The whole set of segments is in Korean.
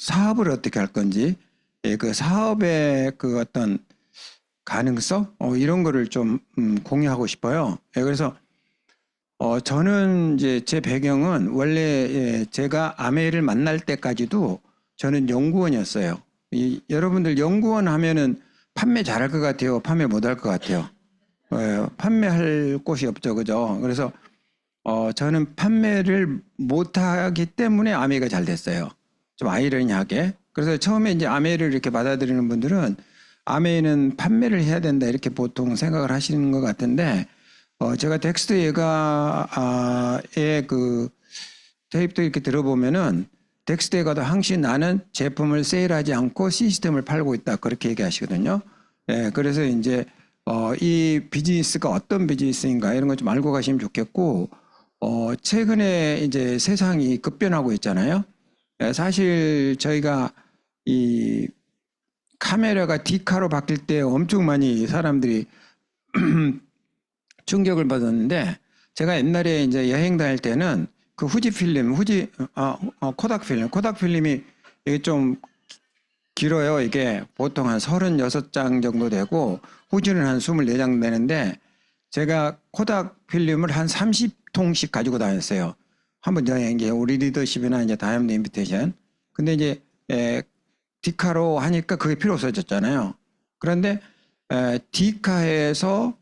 사업을 어떻게 할 건지, 예, 그 사업의 그 어떤 가능성, 이런 거를 좀 공유하고 싶어요. 예, 그래서 저는 이제 제 배경은 원래 제가 아메를 만날 때까지도 저는 연구원이었어요. 여러분들 연구원 하면은 판매 잘할 것 같아요? 판매 못할 것 같아요? 판매할 곳이 없죠, 그죠? 그래서 저는 판매를 못하기 때문에 아메가 잘 됐어요. 좀 아이러니하게. 그래서 처음에 이제 아메를 이렇게 받아들이는 분들은 아메는 판매를 해야 된다 이렇게 보통 생각을 하시는 것 같은데 제가 텍스트 예가의 그 테이프도 이렇게 들어보면은 텍스트 예가도 항시 나는 제품을 세일하지 않고 시스템을 팔고 있다 그렇게 얘기하시거든요. 예, 그래서 이제 이 비즈니스가 어떤 비즈니스인가 이런 거 좀 알고 가시면 좋겠고 최근에 이제 세상이 급변하고 있잖아요. 예, 사실 저희가 이 카메라가 디카로 바뀔 때 엄청 많이 사람들이 충격을 받았는데 제가 옛날에 이제 여행 다닐 때는 그 후지 필름, 코닥 필름이 이게 좀 길어요. 이게 보통 한 36장 정도 되고 후지는 한 24장 되는데 제가 코닥 필름을 한 30통씩 가지고 다녔어요. 한번 여행에 우리 리더십이나 이제 다이아몬드 인비테이션. 근데 이제 디카로 하니까 그게 필요 없어졌잖아요. 그런데 디카에서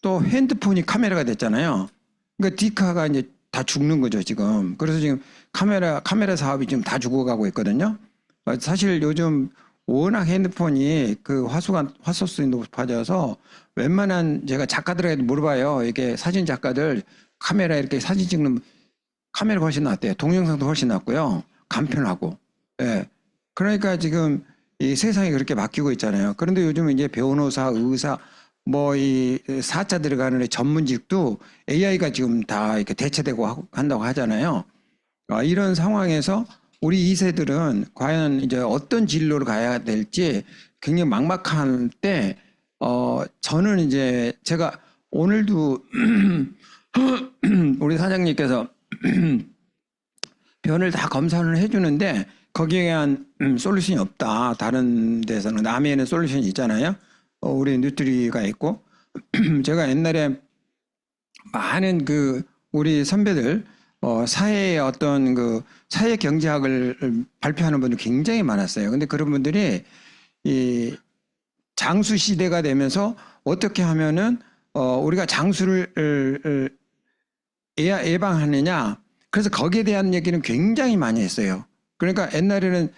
또 핸드폰이 카메라가 됐잖아요. 그러니까 디카가 이제 다 죽는 거죠, 지금. 그래서 지금 카메라 사업이 지금 다 죽어가고 있거든요. 사실 요즘 워낙 핸드폰이 그 화소수가 높아져서 웬만한 제가 작가들에게 물어봐요. 이게 사진 작가들 카메라 이렇게 사진 찍는 카메라가 훨씬 낫대요. 동영상도 훨씬 낫고요. 간편하고. 예. 그러니까 지금 이 세상이 그렇게 바뀌고 있잖아요. 그런데 요즘 이제 변호사, 의사, 뭐 이 사자 들어가는 전문직도 AI가 지금 다 이렇게 대체되고 한다고 하잖아요. 이런 상황에서 우리 2세들은 과연 이제 어떤 진로를 가야 될지 굉장히 막막한 때, 저는 이제 제가 오늘도 우리 사장님께서 변을 다 검사를 해주는데 거기에 대한 솔루션이 없다. 다른 데서는 남해에는 솔루션이 있잖아요. 우리 뉴트리가 있고 제가 옛날에 많은 그 우리 선배들 사회의 어떤 그 사회 경제학을 발표하는 분들 굉장히 많았어요. 근데 그런 분들이 이 장수 시대가 되면서 어떻게 하면은 우리가 장수를 예방하느냐. 그래서 거기에 대한 얘기는 굉장히 많이 했어요. 그러니까 옛날에는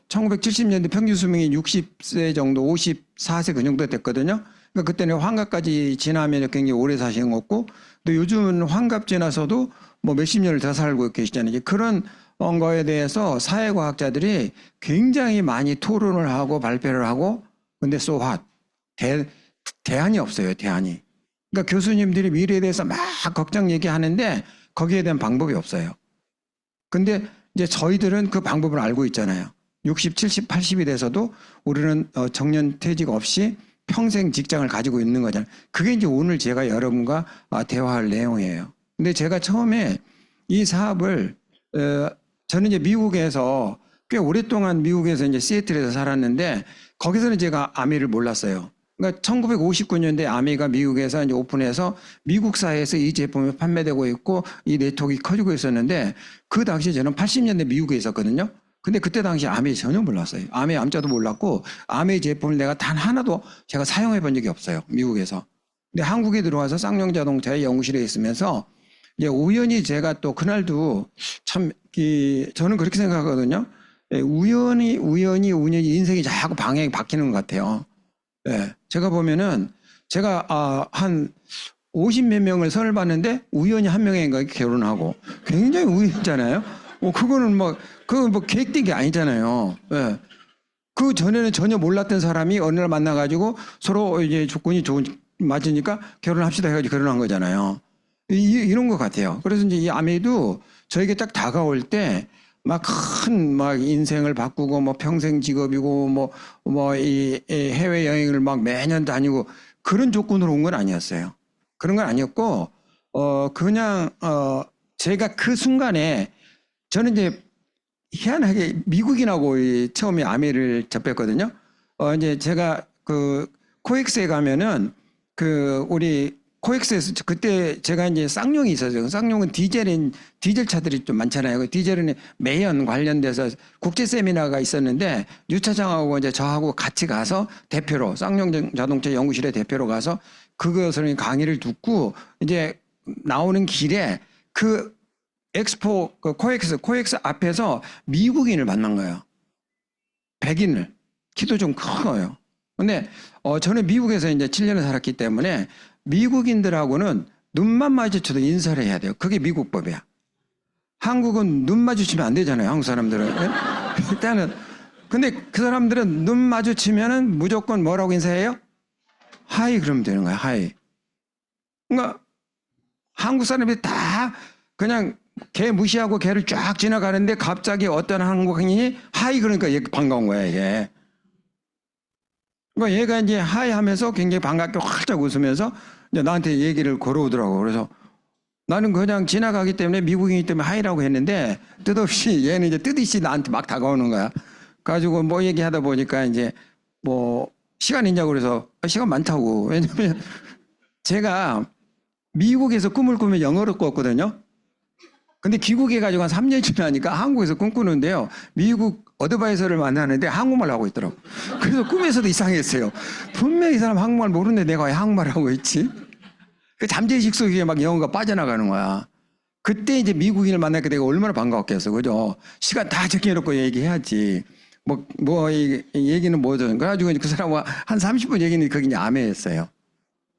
1970년대 평균 수명이 60세 정도, 54세 그 정도 됐거든요. 그러니까 그때는 환갑까지 지나면 굉장히 오래 사시는 거고, 또 요즘은 환갑 지나서도 뭐 몇십 년을 더 살고 계시잖아요. 그런 거에 대해서 사회과학자들이 굉장히 많이 토론을 하고 발표를 하고, 근데 so what? 대안이 없어요, 대안이. 그러니까 교수님들이 미래에 대해서 막 걱정 얘기하는데 거기에 대한 방법이 없어요. 근데 이제 저희들은 그 방법을 알고 있잖아요. 60, 70, 80이 돼서도 우리는 정년퇴직 없이 평생 직장을 가지고 있는 거잖아요. 그게 이제 오늘 제가 여러분과 대화할 내용이에요. 근데 제가 처음에 이 사업을 저는 이제 미국에서 꽤 오랫동안 미국에서 이제 시애틀에서 살았는데 거기서는 제가 아미를 몰랐어요. 그러니까 1959년대 아미가 미국에서 이제 오픈해서 미국 사회에서 이 제품이 판매되고 있고 이 네트워크가 커지고 있었는데 그 당시에 저는 80년대 미국에 있었거든요. 근데 그때 당시 아미 전혀 몰랐어요. 아미 암자도 몰랐고 아미 제품을 내가 단 하나도 제가 사용해 본 적이 없어요. 미국에서. 근데 한국에 들어와서 쌍용자동차의 연구실에 있으면서 이제 우연히 제가 또 그날도 참 저는 그렇게 생각하거든요. 우연히 인생이 자꾸 방향이 바뀌는 것 같아요. 예, 제가 보면은 제가 한 50몇 명을 선을 봤는데 우연히 한 명인가 결혼하고 굉장히 우연이잖아요. 그거는 그건 뭐 계획된 게 아니잖아요. 예. 그 전에는 전혀 몰랐던 사람이 어느 날 만나가지고 서로 이제 조건이 맞으니까 결혼합시다 해가지고 결혼한 거잖아요. 이런 것 같아요. 그래서 이제 이 아메도 저에게 딱 다가올 때 막 인생을 바꾸고 뭐 평생 직업이고 이 해외 여행을 막 매년 다니고 그런 조건으로 온 건 아니었어요. 그런 건 아니었고 그냥 제가 그 순간에 저는 이제 희한하게 미국인하고 처음에 아메를 접했거든요. 이제 제가 그 코엑스에 가면은 그 우리 코엑스에서 그때 제가 이제 쌍용이 있었어요. 쌍용은 디젤 차들이 좀 많잖아요. 그 디젤은 매연 관련돼서 국제 세미나가 있었는데 유 차장하고 이제 저하고 같이 가서 대표로 쌍용 자동차 연구실의 대표로 가서 그것을 강의를 듣고 이제 나오는 길에 그 엑스포 그 코엑스 앞에서 미국인을 만난 거예요. 백인을. 키도 좀 커요. 근데 저는 미국에서 이제 7년을 살았기 때문에 미국인들하고는 눈만 마주쳐도 인사를 해야 돼요. 그게 미국법이야. 한국은 눈 마주치면 안 되잖아요. 한국 사람들은. 일단은 근데 그 사람들은 눈 마주치면은 무조건 뭐라고 인사해요? 하이 그러면 되는 거야. 하이. 그러니까 한국 사람들이 다 그냥 걔 무시하고 걔를 쫙 지나가는데 갑자기 어떤 한국인이 하이 그러니까 얘 반가운 거야 이게. 그러니까 얘가 이제 하이 하면서 굉장히 반갑게 활짝 웃으면서 이제 나한테 얘기를 걸어오더라고. 그래서 나는 그냥 지나가기 때문에 미국인이기 때문에 하이라고 했는데 뜻없이 얘는 이제 뜻있이 나한테 막 다가오는 거야. 가지고 뭐 얘기하다 보니까 이제 뭐 시간 있냐고 그래서 시간 많다고. 왜냐면 제가 미국에서 꿈을 꾸면 영어로 꿨거든요. 근데 귀국해가지고 한 3년 지나니까 한국에서 꿈꾸는데요. 미국 어드바이저를 만나는데 한국말 하고 있더라고. 그래서 꿈에서도 이상했어요. 분명히 이 사람 한국말 모르는데 내가 왜 한국말 하고 있지? 그 잠재의식 속에 막 영어가 빠져나가는 거야. 그때 이제 미국인을 만나니까 내가 얼마나 반가웠겠어. 그죠? 시간 다 적혀놓고 얘기해야지. 얘기는 뭐든. 그래가지고 그 사람과 한 30분 얘기는 거기 이제 아메였어요.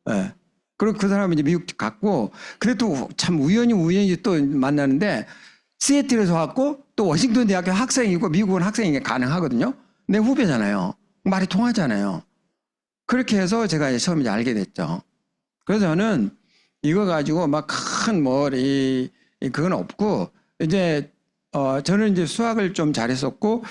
예. 네. 그리고 그 사람은 이제 미국 갔고, 그래도 참 우연히 또 만나는데, 시애틀에서 왔고, 또 워싱턴 대학교 학생이고, 미국은 학생이 가능하거든요. 내 후배잖아요. 말이 통하잖아요. 그렇게 해서 제가 이제 처음 이제 알게 됐죠. 그래서 저는 이거 가지고 막 큰 그건 없고, 이제, 저는 이제 수학을 좀 잘했었고,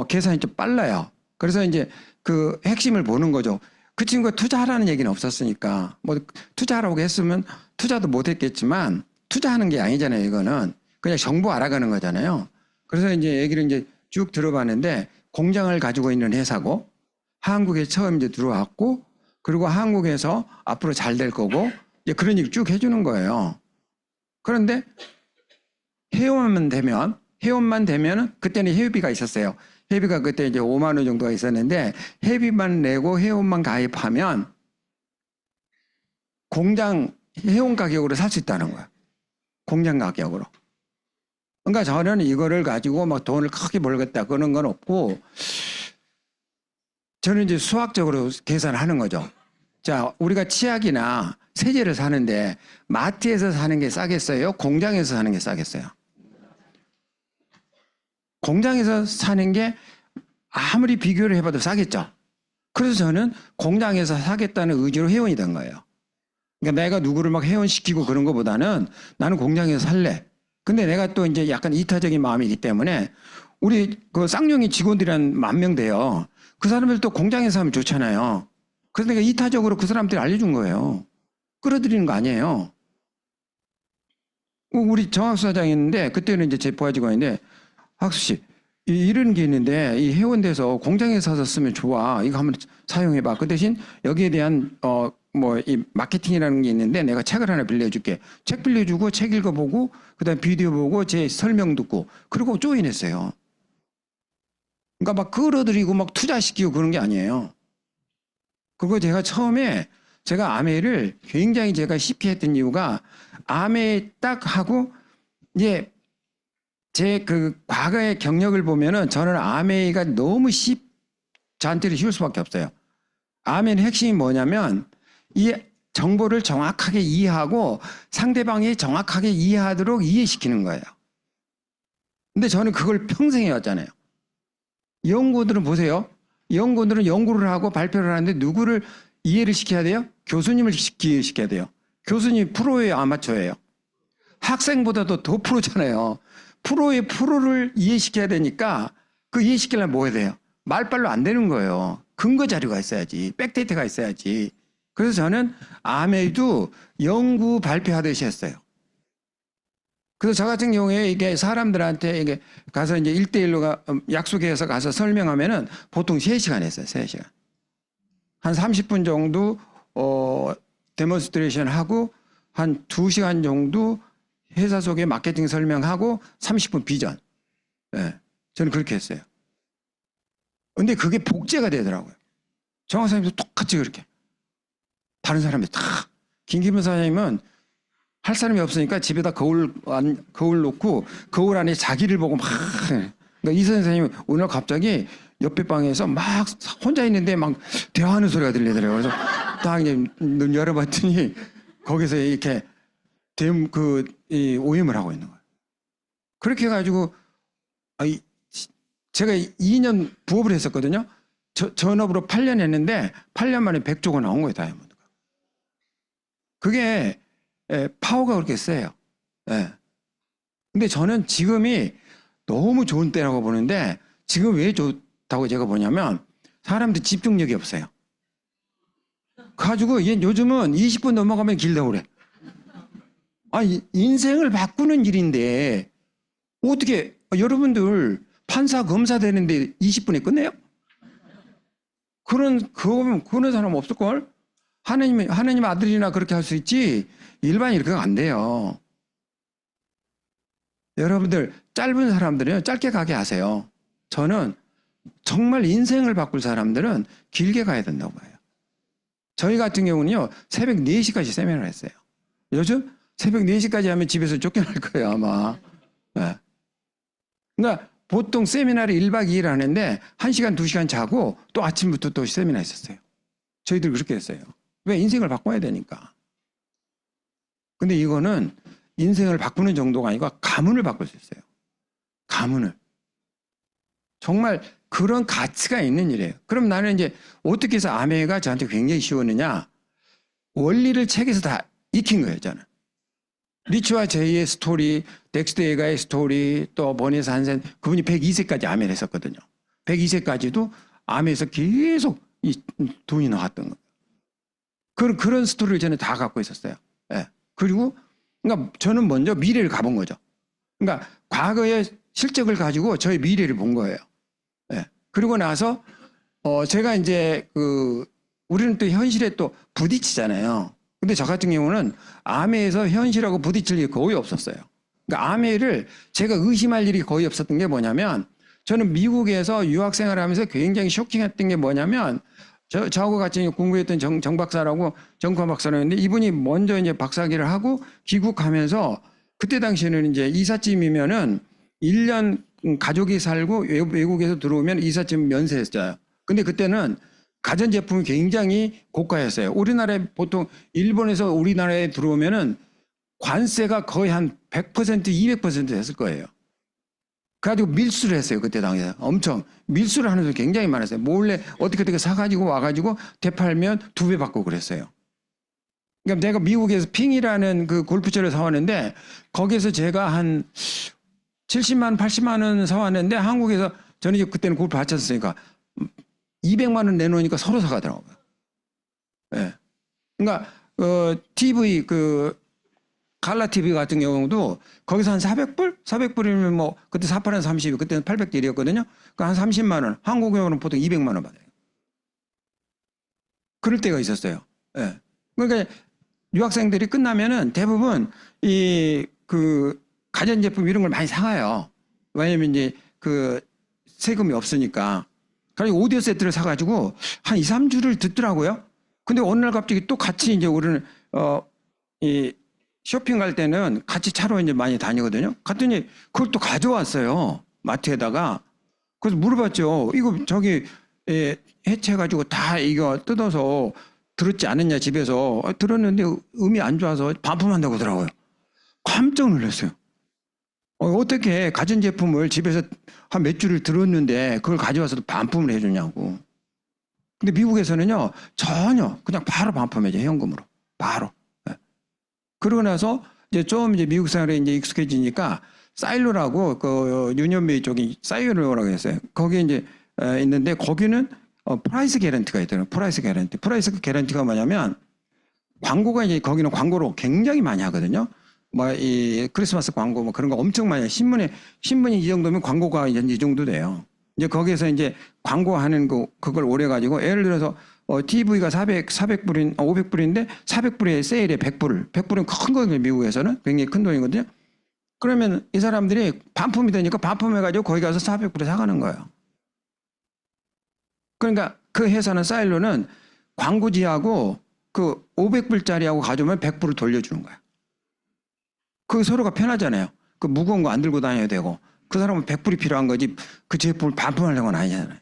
계산이 좀 빨라요. 그래서 이제 그 핵심을 보는 거죠. 그 친구가 투자하라는 얘기는 없었으니까 뭐 투자하라고 했으면 투자도 못했겠지만 투자하는 게 아니잖아요. 이거는 그냥 정보 알아가는 거잖아요. 그래서 이제 얘기를 이제 쭉 들어봤는데 공장을 가지고 있는 회사고 한국에 처음 이제 들어왔고 그리고 한국에서 앞으로 잘 될 거고 이제 그런 얘기 쭉 해주는 거예요. 그런데 회원만 되면은 그때는 회비가 있었어요. 회비가 그때 이제 5만 원 정도가 있었는데 회비만 내고 회원만 가입하면 공장 회원 가격으로 살 수 있다는 거야. 공장 가격으로. 그러니까 저는 이거를 가지고 막 돈을 크게 벌겠다 그런 건 없고 저는 이제 수학적으로 계산을 하는 거죠. 자, 우리가 치약이나 세제를 사는데 마트에서 사는 게 싸겠어요? 공장에서 사는 게 싸겠어요? 공장에서 사는 게 아무리 비교를 해봐도 싸겠죠. 그래서 저는 공장에서 사겠다는 의지로 회원이 된 거예요. 그러니까 내가 누구를 막 회원시키고 그런 것보다는 나는 공장에서 살래. 근데 내가 또 이제 약간 이타적인 마음이기 때문에 우리 그 쌍용이 직원들이 한 10,000명 돼요. 그 사람들 또 공장에서 하면 좋잖아요. 그래서 내가 이타적으로 그 사람들이 알려준 거예요. 끌어들이는 거 아니에요. 우리 정학수사장이 있는데 그때는 이제 제 부하직원인데 학수 씨, 이런 게 있는데 이 회원돼서 공장에서 사서 쓰면 좋아. 이거 한번 사용해봐. 그 대신 여기에 대한 이 마케팅이라는 게 있는데 내가 책을 하나 빌려줄게. 책 빌려주고 책 읽어보고 그다음 비디오 보고 제 설명 듣고 그리고 조인했어요. 그러니까 막 끌어들이고 막 투자시키고 그런 게 아니에요. 그리고 제가 처음에 제가 아메이를 굉장히 제가 쉽게 했던 이유가 아메이 딱 하고 이제 제 그 과거의 경력을 보면은 저는 아메이가 너무 저한테는 쉬울 수밖에 없어요. 아메이는 핵심이 뭐냐면 이 정보를 정확하게 이해하고 상대방이 정확하게 이해하도록 이해시키는 거예요. 근데 저는 그걸 평생 해왔잖아요. 연구원들은 보세요. 연구원들은 연구를 하고 발표를 하는데 누구를 이해를 시켜야 돼요? 교수님을 이해시켜야 돼요. 교수님이 프로예요, 아마추어예요? 학생보다도 더 프로잖아요. 프로의 프로를 이해시켜야 되니까 그 이해시키려면 뭐 해야 돼요? 말빨로 안 되는 거예요. 근거 자료가 있어야지. 백데이터가 있어야지. 그래서 저는 아메이도 연구 발표하듯이 했어요. 그래서 저 같은 경우에 이게 사람들한테 이게 가서 이제 1대1로 약속해서 가서 설명하면은 보통 3시간 했어요. 3시간. 한 30분 정도 데몬스트레이션 하고 한 2시간 정도 회사 속에 마케팅 설명하고 30분 비전. 네, 저는 그렇게 했어요. 근데 그게 복제가 되더라고요. 정학 사장님도 똑같이 그렇게. 다른 사람이 다. 김기문 사장님은 할 사람이 없으니까 집에다 거울 놓고 거울 안에 자기를 보고 막. 그러니까 이 선생님은 오늘 갑자기 옆에 방에서 막 혼자 있는데 막 대화하는 소리가 들리더라고요. 그래서 딱 이제 눈 열어봤더니 거기서 이렇게 오임을 하고 있는 거예요. 그렇게 해가지고 제가 2년 부업을 했었거든요. 전업으로 8년 했는데 8년 만에 100조가 나온 거예요. 다이아몬드가. 그게 파워가 그렇게 세요. 예. 근데 저는 지금이 너무 좋은 때라고 보는데 지금 왜 좋다고 제가 보냐면 사람들 집중력이 없어요. 가지고 요즘은 20분 넘어가면 길다고 그래. 인생을 바꾸는 일인데 어떻게 여러분들 판사 검사 되는데 20분에 끝내요? 그런 사람 없을걸? 하느님 아들이나 그렇게 할 수 있지 일반인 이렇게 안 돼요. 여러분들 짧은 사람들은 짧게 가게 하세요. 저는 정말 인생을 바꿀 사람들은 길게 가야 된다고 봐요. 저희 같은 경우는요 새벽 4시까지 세미나를 했어요. 요즘 새벽 4시까지 하면 집에서 쫓겨날 거예요 아마. 네. 그러니까 보통 세미나를 1박 2일 하는데 1시간 2시간 자고 또 아침부터 또 세미나 있었어요. 저희들 그렇게 했어요. 왜? 인생을 바꿔야 되니까. 근데 이거는 인생을 바꾸는 정도가 아니고 가문을 바꿀 수 있어요. 가문을. 정말 그런 가치가 있는 일이에요. 그럼 나는 이제 어떻게 해서 아메가 저한테 굉장히 쉬웠느냐. 원리를 책에서 다 익힌 거예요 저는. 리츠와 제이의 스토리, 덱스터 예가의 스토리, 또 버니스 한센, 그분이 102세까지 아메를 했었거든요. 102세까지도 아메에서 계속 돈이 나왔던 거예요. 그런 스토리를 저는 다 갖고 있었어요. 예. 그리고 그러니까 저는 먼저 미래를 가본 거죠. 그러니까 과거의 실적을 가지고 저의 미래를 본 거예요. 예. 그리고 나서 제가 이제 우리는 또 현실에 또 부딪히잖아요. 근데 저 같은 경우는 아메에서 현실하고 부딪힐 일이 거의 없었어요. 그러니까 아메를 제가 의심할 일이 거의 없었던 게 뭐냐면 저는 미국에서 유학생활을 하면서 굉장히 쇼킹했던 게 뭐냐면 저하고 같이 공부했던 정 박사라고 정권 박사라는데 이분이 먼저 이제 박사학위를 하고 귀국하면서 그때 당시에는 이제 이삿짐이면은 1년 가족이 살고 외국에서 들어오면 이삿짐 면세했어요. 근데 그때는 가전제품이 굉장히 고가였어요. 우리나라에 보통 일본에서 우리나라에 들어오면은 관세가 거의 한 100%, 200% 됐을 거예요. 그래가지고 밀수를 했어요. 그때 당시에. 엄청. 밀수를 하는 사람이 굉장히 많았어요. 몰래 어떻게 사가지고 와가지고 되팔면 2배 받고 그랬어요. 그러니까 내가 미국에서 핑이라는 그 골프채를 사왔는데 거기에서 제가 한 70만, 80만 원 사왔는데 한국에서 저는 이제 그때는 골프 받쳤으니까 200만 원 내놓으니까 서로 사가더라고요. 예. 그러니까 TV 갈라 TV 같은 경우도 거기서 한 400불? 400불이면 뭐 그때 4,8원 30, 그때는 800대리였거든요. 그러니까 한 30만 원. 한국에서는 보통 200만 원 받아요. 그럴 때가 있었어요. 예. 그러니까 유학생들이 끝나면은 대부분 가전제품 이런 걸 많이 사가요. 왜냐면 이제 세금이 없으니까. 그래서 오디오 세트를 사가지고 한 2, 3주를 듣더라고요. 근데 어느 날 갑자기 또 같이 이제 우리는 쇼핑 갈 때는 같이 차로 이제 많이 다니거든요. 갔더니 그걸 또 가져왔어요. 마트에다가. 그래서 물어봤죠. 이거 해체해가지고 다 이거 뜯어서 들었지 않았냐 집에서. 들었는데 음이 안 좋아서 반품한다고 하더라고요. 깜짝 놀랐어요. 어떻게 가전제품을 집에서 한 몇 주를 들었는데 그걸 가져와서 반품을 해주냐고. 근데 미국에서는요 전혀 그냥 바로 반품해줘 현금으로 바로. 네. 그러고 나서 이제 미국 생활에 이제 익숙해지니까 사일로라고 유니언베이 쪽이 사일로라고 했어요. 거기 이제 있는데 거기는 프라이스 개런티가 있더라고요. 프라이스 개런티가 뭐냐면 광고가 이제 거기는 광고로 굉장히 많이 하거든요. 뭐 이 크리스마스 광고 뭐 그런 거 엄청 많이 해요. 신문이 이 정도면 광고가 이제 이 정도 돼요. 이제 거기에서 이제 광고하는 그걸 오래 가지고 예를 들어서 TV가 400불인 500불인데 400불에 세일에 100불은 큰 거예요. 미국에서는 굉장히 큰 돈이거든요. 그러면 이 사람들이 반품이 되니까 반품해가지고 거기 가서 400불에 사가는 거예요. 그러니까 그 회사는 사일로는 광고지하고 그 500불짜리하고 가져오면 100불을 돌려주는 거야. 그 서로가 편하잖아요. 그 무거운 거 안 들고 다녀야 되고 그 사람은 100불이 필요한 거지 그 제품을 반품하려는 건 아니잖아요.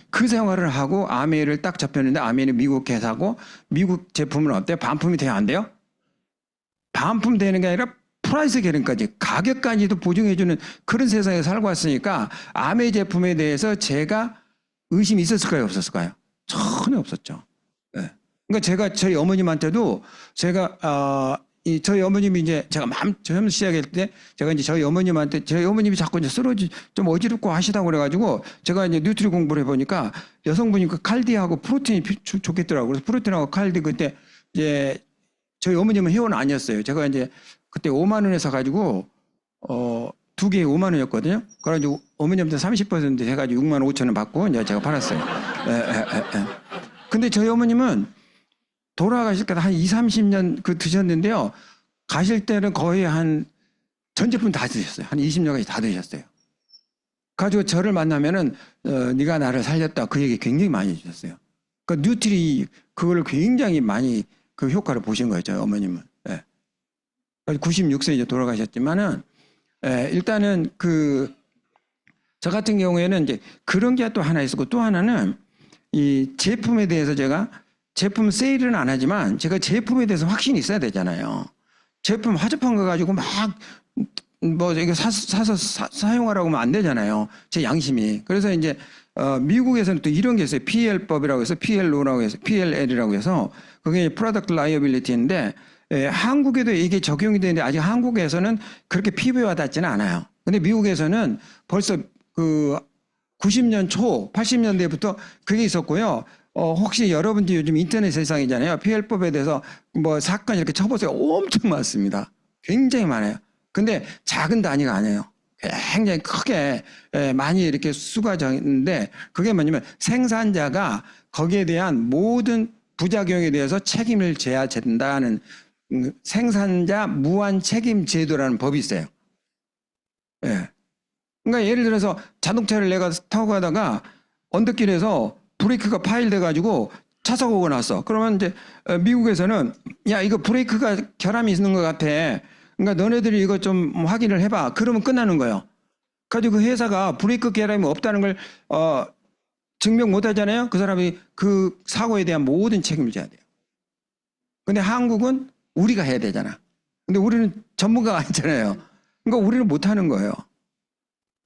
그 생활을 하고 아메이를 딱 접했는데 아메이는 미국 회사고 미국 제품은 어때요? 반품이 돼야 안 돼요? 반품되는 게 아니라 프라이스 계량까지 가격까지도 보증해주는 그런 세상에 살고 왔으니까 아메이 제품에 대해서 제가 의심이 있었을까요? 없었을까요? 전혀 없었죠. 네. 그러니까 제가 저희 어머님한테도 제가 저희 어머님이 이제 제가 처음 시작할 때 제가 이제 저희 어머님한테 저희 어머님이 자꾸 이제 좀 어지럽고 하시다고 그래가지고 제가 이제 뉴트리 공부를 해보니까 여성분이 그 칼디하고 프로틴이 좋겠더라고요. 그래서 프로틴하고 칼디 그때 이제 저희 어머님은 회원 아니었어요. 제가 이제 그때 5만 원에 사가지고 두 개에 5만 원이었거든요. 그래가지고 어머님한테 30% 해가지고 6만 5천 원 받고 이제 제가 팔았어요. 근데 저희 어머님은 돌아가실 때 한 2, 30년 그 드셨는데요. 가실 때는 거의 전 제품 다 드셨어요. 한 20년까지 다 드셨어요. 가지고 저를 만나면은 네가 나를 살렸다 그 얘기 굉장히 많이 해주셨어요. 그러니까 뉴트리 그거를 굉장히 많이 그 효과를 보신 거예요. 저희 어머님은. 96세 이제 돌아가셨지만은 일단은 저 같은 경우에는 이제 그런 게 또 하나 있었고 또 하나는 이 제품에 대해서 제가 제품 세일은 안 하지만 제가 제품에 대해서 확신이 있어야 되잖아요. 제품 화접한 거 가지고 막 뭐 이거 사서 사용하라고 하면 안 되잖아요. 제 양심이. 그래서 이제 미국에서는 또 이런 게 있어요. PL법이라고 해서 PLO라고 해서 PLL이라고 해서 그게 프로덕트 라이어빌리티인데 한국에도 이게 적용이 되는데 아직 한국에서는 그렇게 피부에 와닿지는 않아요. 근데 미국에서는 벌써 그 90년 초 80년대부터 그게 있었고요. 혹시 여러분들 요즘 인터넷 세상이잖아요. PL법에 대해서 뭐 사건 이렇게 쳐보세요. 엄청 많습니다. 굉장히 많아요. 근데 작은 단위가 아니에요. 굉장히 크게 많이 이렇게 수가 있는데 그게 뭐냐면 생산자가 거기에 대한 모든 부작용에 대해서 책임을 져야 된다는 생산자 무한 책임 제도라는 법이 있어요. 그러니까 예를 들어서 자동차를 내가 타고 가다가 언덕길에서 브레이크가 파일돼 가지고 차 사고가 났어. 그러면 이제 미국에서는 야 이거 브레이크가 결함이 있는 것 같아. 그러니까 너네들이 이거 좀 확인을 해봐. 그러면 끝나는 거예요. 가지고 그 회사가 브레이크 결함이 없다는 걸 증명 못 하잖아요. 그 사람이 그 사고에 대한 모든 책임을 져야 돼요. 근데 한국은 우리가 해야 되잖아. 근데 우리는 전문가가 아니잖아요. 그러니까 우리는 못 하는 거예요.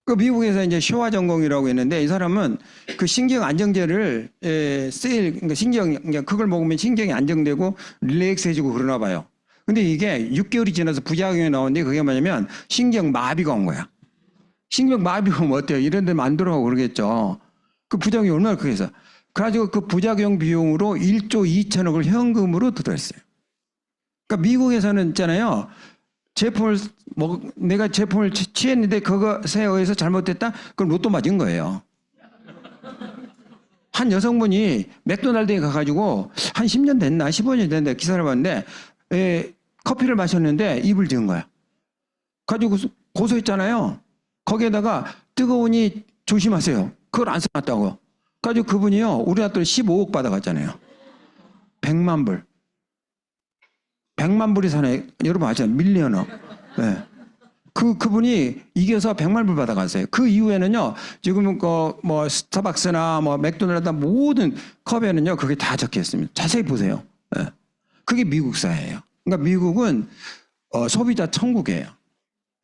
그 미국에서 이제 쇼와 전공이라고 했는데 이 사람은 그 신경 안정제를 그러니까 그걸 먹으면 신경이 안정되고 릴렉스해지고 그러나 봐요. 근데 이게 6개월이 지나서 부작용이 나오는데 그게 뭐냐면 신경 마비가 온 거야. 신경 마비가 오면 어때요? 이런 데 만들어가고 그러겠죠. 그 부작용이 얼마나 크겠어. 그래가지고 그 부작용 비용으로 1조 2천억을 현금으로 들었어요. 그러니까 미국에서는 있잖아요. 내가 제품을 취했는데 그것에 의해서 잘못됐다? 그럼 로또 맞은 거예요. 한 여성분이 맥도날드에 가가지고 한 10년 됐나 15년 됐는데 기사를 봤는데 커피를 마셨는데 입을 지은 거야. 가지고 고소했잖아요. 거기에다가 뜨거우니 조심하세요. 그걸 안 써놨다고. 가지고 그분이요. 우리나라 돈 15억 받아갔잖아요. 100만 불. 100만 불이 사네. 여러분 아시잖아요. 밀리언어. 네. 그분이 이겨서 100만 불 받아갔어요. 그 이후에는요. 지금은 뭐 스타벅스나 뭐 맥도날드 모든 컵에는요. 그게 다 적혀 있습니다. 자세히 보세요. 네. 그게 미국 사회예요. 그러니까 미국은 소비자 천국이에요.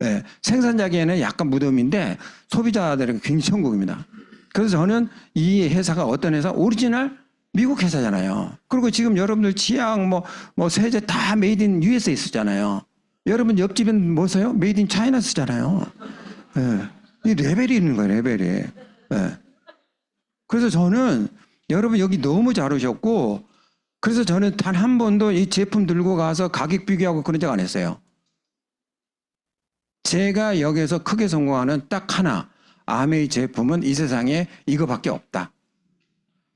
네. 생산자에게는 약간 무덤인데 소비자들은 굉장히 천국입니다. 그래서 저는 이 회사가 어떤 회사? 오리지널 미국 회사잖아요. 그리고 지금 여러분들 치약, 뭐 세제 다 메이드 인 USA 쓰잖아요. 여러분 옆집은 뭐 써요? 메이드 인 차이나 쓰잖아요. 이 레벨이 있는 거예요, 레벨이. 그래서 저는 여러분 여기 너무 잘 오셨고, 그래서 저는 단 한 번도 이 제품 들고 가서 가격 비교하고 그런 적 안 했어요. 제가 여기서 크게 성공하는 딱 하나, 아메이 제품은 이 세상에 이거밖에 없다.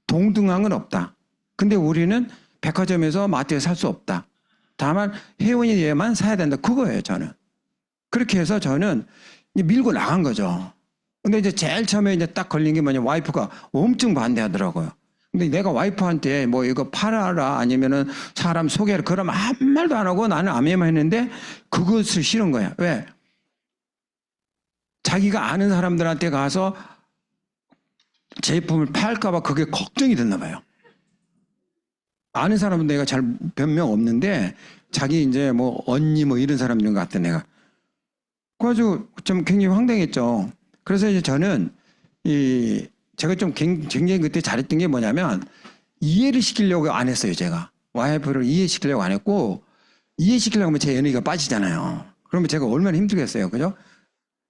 동등한 건 없다. 근데 우리는 백화점에서 마트에 살 수 없다. 다만 회원이어야만 사야 된다. 그거예요, 저는. 그렇게 해서 저는 밀고 나간 거죠. 근데 이제 제일 처음에 이제 딱 걸린 게 뭐냐, 와이프가 엄청 반대하더라고요. 근데 내가 와이프한테 뭐 이거 팔아라 아니면은 사람 소개를 그러면 아무 말도 안 하고 나는 아메이만 했는데 그것을 싫은 거야. 왜? 자기가 아는 사람들한테 가서 제품을 팔까봐 그게 걱정이 됐나 봐요. 아는 사람은 내가 잘 변명 없는데 자기 이제 뭐 언니 뭐 이런 사람들인 것 같아 내가. 그래가지고 좀 굉장히 황당했죠. 그래서 이제 저는 제가 좀 굉장히 그때 잘했던 게 뭐냐면 이해를 시키려고 안 했어요. 제가 와이프를 이해시키려고 안 했고, 이해시키려고 하면 제 에너지가 빠지잖아요. 그러면 제가 얼마나 힘들겠어요. 그죠?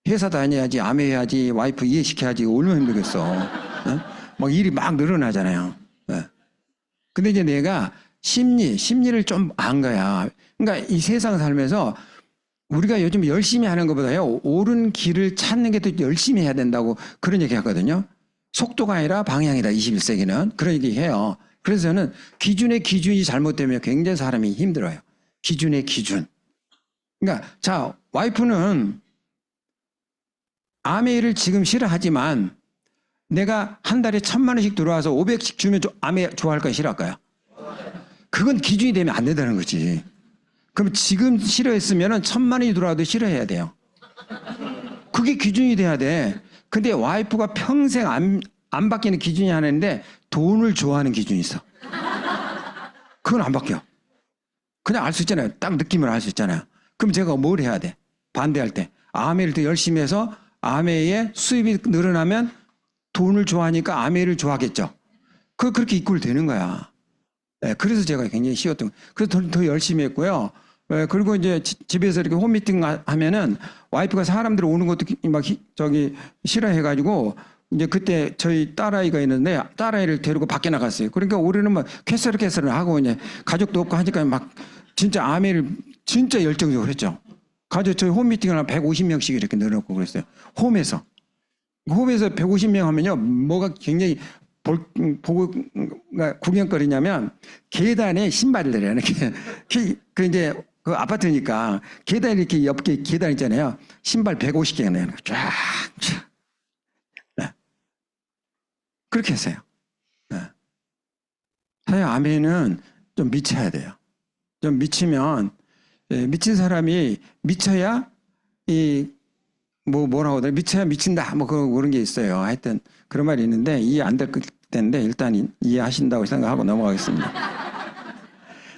회사 다녀야지, 아메해야지, 와이프 이해시켜야지, 얼마나 힘들겠어. 어? 막 일이 막 늘어나잖아요. 네. 근데 이제 내가 심리를 좀 안 거야. 그러니까 이 세상 살면서 우리가 요즘 열심히 하는 것보다요, 옳은 길을 찾는 게 더 열심히 해야 된다고 그런 얘기 하거든요. 속도가 아니라 방향이다, 21세기는. 그런 얘기 해요. 그래서 저는 기준의 기준이 잘못되면 굉장히 사람이 힘들어요. 기준의 기준. 그러니까, 자, 와이프는 아메이를 지금 싫어하지만 내가 한 달에 1,000만 원씩 들어와서 500씩 주면 아메이 좋아할까요, 싫어할까요? 그건 기준이 되면 안 된다는 거지. 그럼 지금 싫어했으면 1,000만 원이 들어와도 싫어해야 돼요. 그게 기준이 돼야 돼. 근데 와이프가 평생 안 바뀌는 기준이 하나 있는데 돈을 좋아하는 기준이 있어. 그건 안 바뀌어. 그냥 알 수 있잖아요. 딱 느낌을 알 수 있잖아요. 그럼 제가 뭘 해야 돼? 반대할 때. 아메이를 더 열심히 해서 아메이의 수입이 늘어나면 돈을 좋아하니까 아메이를 좋아하겠죠. 그렇게 이꼴 되는 거야. 네, 그래서 제가 굉장히 쉬웠던 거예요. 그래서 더 열심히 했고요. 네, 그리고 이제 집에서 이렇게 홈미팅 하면은 와이프가 사람들 오는 것도 막 싫어해가지고 이제 그때 저희 딸아이가 있는데 딸아이를 데리고 밖에 나갔어요. 그러니까 우리는 막 캐서를 하고 이제 가족도 없고 하니까 막 진짜 아메를 진짜 열정적으로 했죠. 가족 저희 홈미팅을 한 150명씩 이렇게 늘어놓고 그랬어요. 홈에서 150명 하면요, 뭐가 굉장히 보고 구경거리냐면 계단에 신발을 내려요. 그 이제 그 아파트니까 계단 이렇게 옆에 계단 있잖아요. 신발 150개가 내는 거 쫙. 네. 그렇게 했어요. 네. 사실 아멘은 좀 미쳐야 돼요. 좀 미치면, 미친 사람이 미쳐야 뭐라고 하더라, 미쳐야 미친다, 뭐 그런 게 있어요. 하여튼 그런 말이 있는데 이해 안 될 텐데 일단 이해하신다고 생각하고 넘어가겠습니다.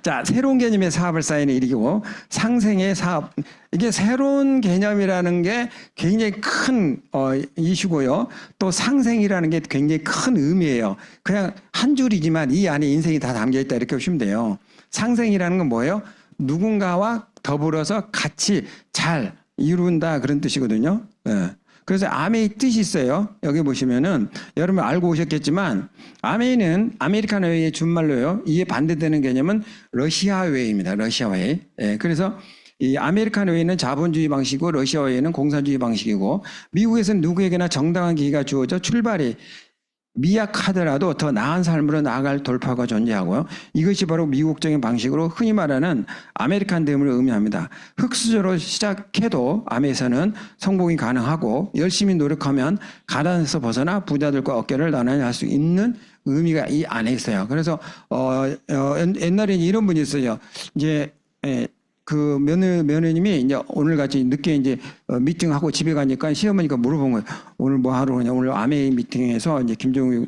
자, 새로운 개념의 사업을 쌓이는 일이고 상생의 사업, 이게 새로운 개념이라는 게 굉장히 큰 이슈고요. 또 상생이라는 게 굉장히 큰 의미예요. 그냥 한 줄이지만 이 안에 인생이 다 담겨 있다 이렇게 보시면 돼요. 상생이라는 건 뭐예요? 누군가와 더불어서 같이 잘 이룬다 그런 뜻이거든요. 네. 그래서 아메이 뜻이 있어요. 여기 보시면은 여러분 알고 오셨겠지만 아메이는 아메리칸 웨이의 준말로요. 이에 반대되는 개념은 러시아 웨이입니다. 러시아 웨이. 네. 그래서 이 아메리칸 웨이는 자본주의 방식이고 러시아 웨이는 공산주의 방식이고 미국에서는 누구에게나 정당한 기회가 주어져 출발이 미약하더라도 더 나은 삶으로 나아갈 돌파가 존재하고요. 이것이 바로 미국적인 방식으로 흔히 말하는 아메리칸됨을 의미합니다. 흑수저로 시작해도 아메에서는 성공이 가능하고 열심히 노력하면 가난에서 벗어나 부자들과 어깨를 나란히 할 수 있는 의미가 이 안에 있어요. 그래서 옛날에 이런 분이 있어요. 이제 그 며느님이 이제 오늘 같이 늦게 이제 미팅하고 집에 가니까 시어머니가 물어본 거예요. 오늘 뭐 하러 오냐? 오늘 아메이 미팅에서 이제 김종우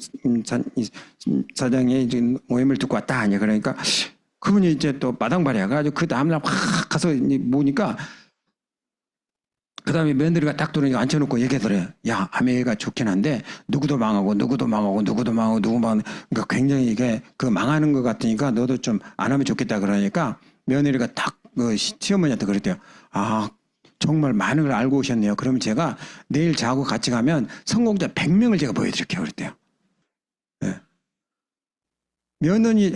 사장의 이제 모임을 듣고 왔다. 이제 그러니까 그분이 이제 또 마당발이야. 그래가지고 그 다음날 확 가서 이제 보니까 그 다음에 며느리가 딱 들어오니까 앉혀놓고 얘기하더래요. 야, 아메이가 좋긴 한데 누구도 망하고 누구도 망하고 누구도 망하고 누구 망하고 그러니까 굉장히 이게 그 망하는 것 같으니까 너도 좀 안 하면 좋겠다 그러니까 며느리가 딱 그 시어머니한테 그랬대요. 아, 정말 많은 걸 알고 오셨네요. 그러면 제가 내일 저하고 같이 가면 성공자 100명을 제가 보여드릴게요. 그랬대요. 네. 며느리,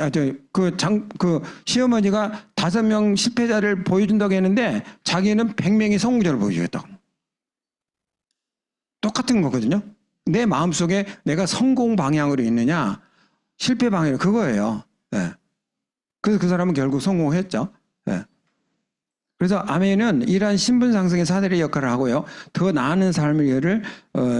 그 시어머니가 5명 실패자를 보여준다고 했는데 자기는 100명의 성공자를 보여주겠다고. 똑같은 거거든요. 내 마음속에 내가 성공 방향으로 있느냐 실패 방향으로 그거예요. 네. 그래서 그 사람은 결국 성공했죠. 네. 그래서 아멘은 이러한 신분 상승의 사다리 역할을 하고요. 더 나은 삶을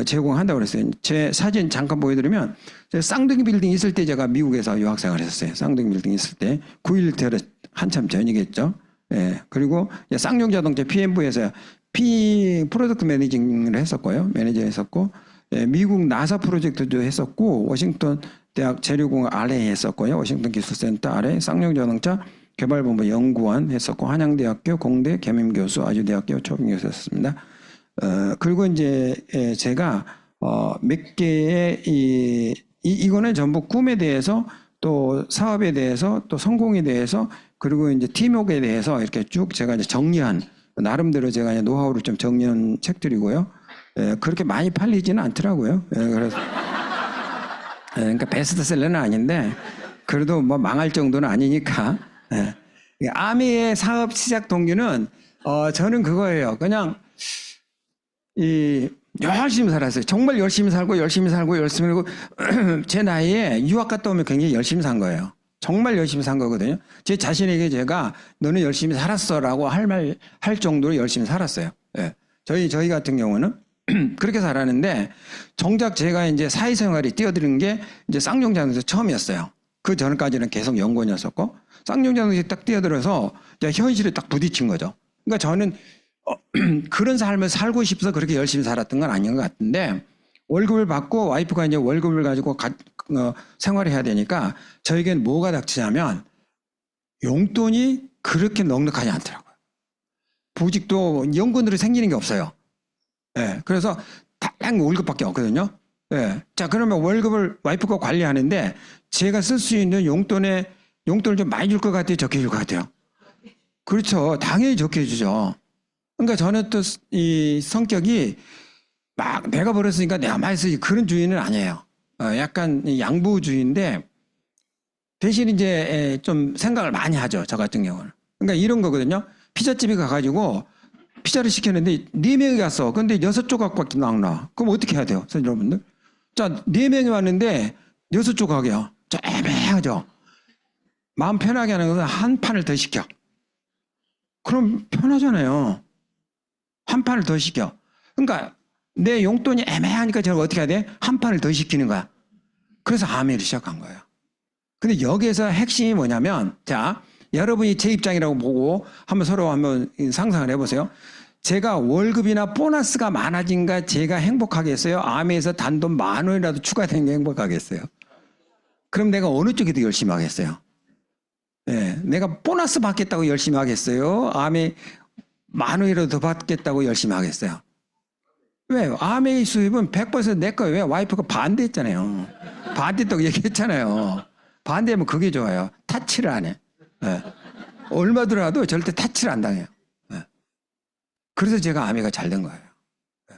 제공한다고 그랬어요. 제 사진 잠깐 보여드리면 쌍둥이 빌딩 있을 때 제가 미국에서 유학생활을 했어요. 쌍둥이 빌딩 있을 때 9.11 테러 한참 전이겠죠. 예. 그리고 쌍용자동차 PM부에서 프로덕트 매니징을 했었고요. 매니저 했었고, 예, 미국 나사 프로젝트도 했었고, 워싱턴 대학 재료공학 RA 했었고요. 워싱턴 기술센터 RA, 쌍용자동차 개발본부 연구원 했었고, 한양대학교 공대 겸임교수, 아주대학교 초빙교수 했었습니다. 그리고 이제 제가 몇 개의 이거는 전부 꿈에 대해서 또 사업에 대해서 또 성공에 대해서 그리고 이제 팀워크에 대해서 이렇게 쭉 제가 이제 정리한 나름대로 제가 이제 노하우를 좀 정리한 책들이고요. 그렇게 많이 팔리지는 않더라고요. 그래서 그러니까 베스트셀러는 아닌데 그래도 뭐 망할 정도는 아니니까. 아미의 사업 시작 동기는 저는 그거예요. 그냥 열심히 살았어요. 정말 열심히 살고 제 나이에 유학 갔다 오면 굉장히 열심히 산 거예요. 정말 열심히 산 거거든요. 제 자신에게 제가 너는 열심히 살았어라고 할 정도로 열심히 살았어요. 예. 저희 같은 경우는 그렇게 살았는데 정작 제가 이제 사회생활에 뛰어드는 게 이제 쌍용자동차 처음이었어요. 그 전까지는 계속 연구원이었었고 쌍용자동차에 딱 뛰어들어서 현실에 딱 부딪힌 거죠. 그러니까 저는 그런 삶을 살고 싶어서 그렇게 열심히 살았던 건 아닌 것 같은데 월급을 받고 와이프가 이제 월급을 가지고 생활을 해야 되니까 저에겐 뭐가 닥치냐면 용돈이 그렇게 넉넉하지 않더라고요. 보직도 연금으로 생기는 게 없어요. 예, 그래서 딱 월급밖에 없거든요. 예, 자 그러면 월급을 와이프가 관리하는데 제가 쓸 수 있는 용돈을 좀 많이 줄 것 같아요, 적게 줄 것 같아요. 그렇죠, 당연히 적게 주죠. 그러니까 저는 또 이 성격이 막 내가 벌었으니까 내가 많이 쓰지 그런 주의는 아니에요. 약간 양보주의인데 대신 이제 좀 생각을 많이 하죠. 저 같은 경우는. 그러니까 이런 거거든요. 피자집에 가가지고 피자를 시켰는데 4명이 갔어. 근데 6조각밖에 나오나. 그럼 어떻게 해야 돼요? 선생님 여러분들? 자, 4명이 왔는데 6조각이요. 좀 애매하죠. 마음 편하게 하는 것은 한 판을 더 시켜. 그럼 편하잖아요. 한 판을 더 시켜. 그러니까 내 용돈이 애매하니까 제가 어떻게 해야 돼? 한 판을 더 시키는 거야. 그래서 아메를 시작한 거예요. 근데 여기에서 핵심이 뭐냐면, 자, 여러분이 제 입장이라고 보고 서로 한번 상상을 해보세요. 제가 월급이나 보너스가 많아진가 제가 행복하겠어요? 아메에서 단돈 10,000원이라도 추가되는 게 행복하겠어요? 그럼 내가 어느 쪽이 더 열심히 하겠어요? 네, 내가 보너스 받겠다고 열심히 하겠어요? 아메 10,000원이라도 더 받겠다고 열심히 하겠어요? 왜? 아메의 수입은 100%내 거예요. 왜? 와이프가 반대했잖아요. 반대했다고 얘기했잖아요. 반대하면 그게 좋아요. 타치를 안 해. 네. 얼마 들어도 절대 타치를 안 당해요. 네. 그래서 제가 아메가 잘 된 거예요. 네.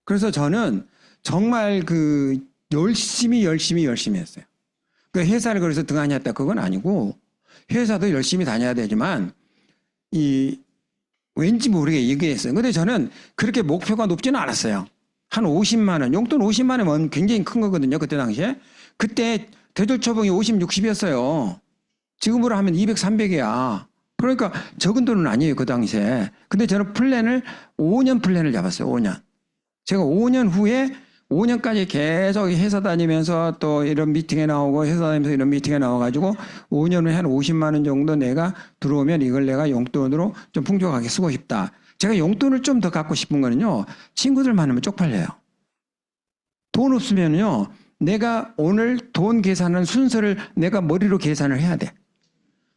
그래서 저는 정말 열심히 했어요. 그 회사를 그래서 등한했다 그건 아니고 회사도 열심히 다녀야 되지만 왠지 모르게 얘기했어요. 근데 저는 그렇게 목표가 높지는 않았어요. 한 50만 원, 용돈 50만 원은 굉장히 큰 거거든요. 그때 당시에. 그때 대졸초봉이 50, 60이었어요. 지금으로 하면 200, 300이야. 그러니까 적은 돈은 아니에요. 그 당시에. 근데 저는 5년 플랜을 잡았어요. 5년. 제가 5년 후에 5년까지 계속 회사 다니면서 또 이런 미팅에 나오고 회사 다니면서 이런 미팅에 나와가지고 5년 후에 한 50만 원 정도 내가 들어오면 이걸 내가 용돈으로 좀 풍족하게 쓰고 싶다. 제가 용돈을 좀 더 갖고 싶은 거는요. 친구들 많으면 쪽팔려요. 돈 없으면요. 내가 오늘 돈 계산하는 순서를 내가 머리로 계산을 해야 돼.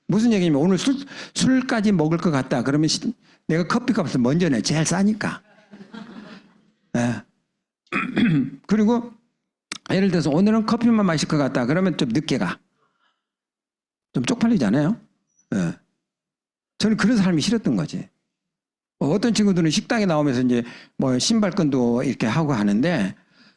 무슨 얘기냐면 오늘 술까지 먹을 것 같다. 그러면 내가 커피값을 먼저 내. 제일 싸니까. 네. 그리고 예를 들어서 오늘은 커피만 마실 것 같다. 그러면 좀 늦게 가. 좀 쪽팔리잖아요. 네. 저는 그런 삶이 싫었던 거지. 어떤 친구들은 식당에 나오면서 이제 뭐 신발끈도 이렇게 하고 하는데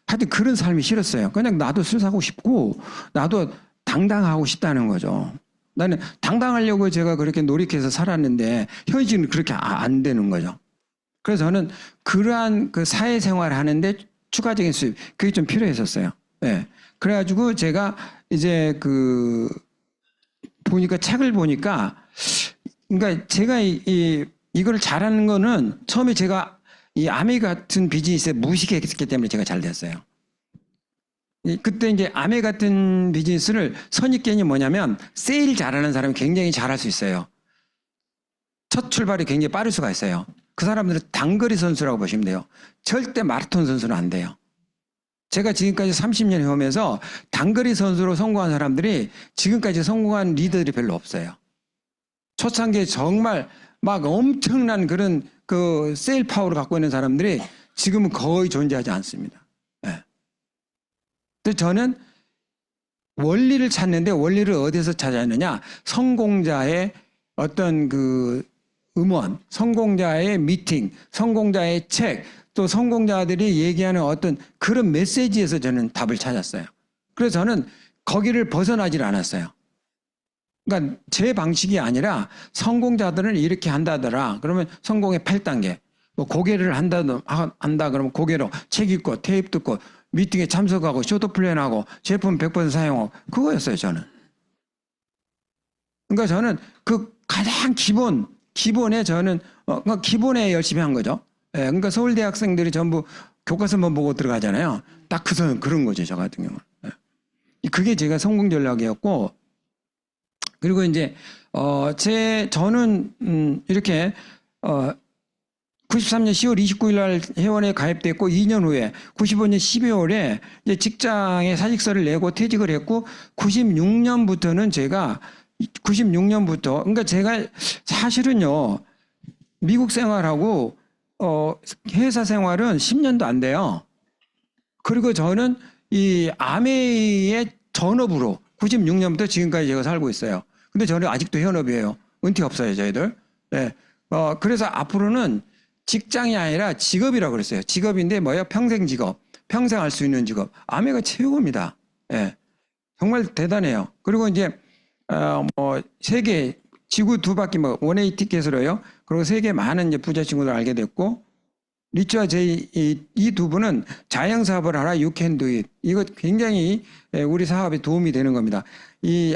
하여튼 그런 삶이 싫었어요. 그냥 나도 술 사고 싶고 나도 당당하고 싶다는 거죠. 나는 당당하려고 제가 그렇게 노력해서 살았는데 현실은 그렇게 안 되는 거죠. 그래서 저는 그러한 그 사회생활을 하는데 추가적인 수입, 그게 좀 필요했었어요. 예. 그래가지고 제가 이제 보니까 책을 보니까, 그러니까 제가 이걸 잘하는 거는 처음에 제가 이 아메 같은 비즈니스에 무식했기 때문에 제가 잘 됐어요. 그때 이제 아메 같은 비즈니스를 선입견이 뭐냐면 세일 잘하는 사람이 굉장히 잘할 수 있어요. 첫 출발이 굉장히 빠를 수가 있어요. 그 사람들은 단거리 선수라고 보시면 돼요. 절대 마라톤 선수는 안 돼요. 제가 지금까지 30년 해오면서 단거리 선수로 성공한 사람들이 지금까지 성공한 리더들이 별로 없어요. 초창기에 정말 막 엄청난 그런 그 세일 파워를 갖고 있는 사람들이 지금은 거의 존재하지 않습니다. 네. 근데 저는 원리를 찾는데 원리를 어디서 찾았느냐? 성공자의 어떤 그 음원, 성공자의 미팅, 성공자의 책, 또 성공자들이 얘기하는 어떤 그런 메시지에서 저는 답을 찾았어요. 그래서 저는 거기를 벗어나질 않았어요. 그러니까 제 방식이 아니라 성공자들은 이렇게 한다더라. 그러면 성공의 8단계. 뭐 고개를 한다 그러면 고개로 책 읽고 테이프 듣고 미팅에 참석하고 쇼트 플랜하고 제품 100% 사용하고 그거였어요, 저는. 그러니까 저는 그 가장 기본에 저는 기본에 열심히 한 거죠. 예, 그러니까 서울대 학생들이 전부 교과서만 보고 들어가잖아요. 딱 그런 거죠, 저 같은 경우는. 예. 그게 제가 성공 전략이었고, 그리고 이제 저는 이렇게 93년 10월 29일 날 회원에 가입됐고 2년 후에 95년 12월에 이제 직장에 사직서를 내고 퇴직을 했고 96년부터는 제가 96년부터 그러니까 제가 사실은요 미국 생활하고 회사 생활은 10년도 안 돼요. 그리고 저는 이 아메이의 전업으로 96년부터 지금까지 제가 살고 있어요. 근데 저는 아직도 현업이에요. 은퇴 없어요, 저희들. 네. 그래서 앞으로는 직장이 아니라 직업이라고 그랬어요. 직업인데 뭐예요? 평생 직업. 평생 할 수 있는 직업. 아메가 최고입니다. 네. 정말 대단해요. 그리고 이제 세계 지구 두 바퀴 원웨이 티켓으로요. 그리고 세계 많은 이제 부자 친구들 알게 됐고 리츠와 제이 이 두 분은 자영 사업을 하라 you can do it. 이거 굉장히 우리 사업에 도움이 되는 겁니다. 이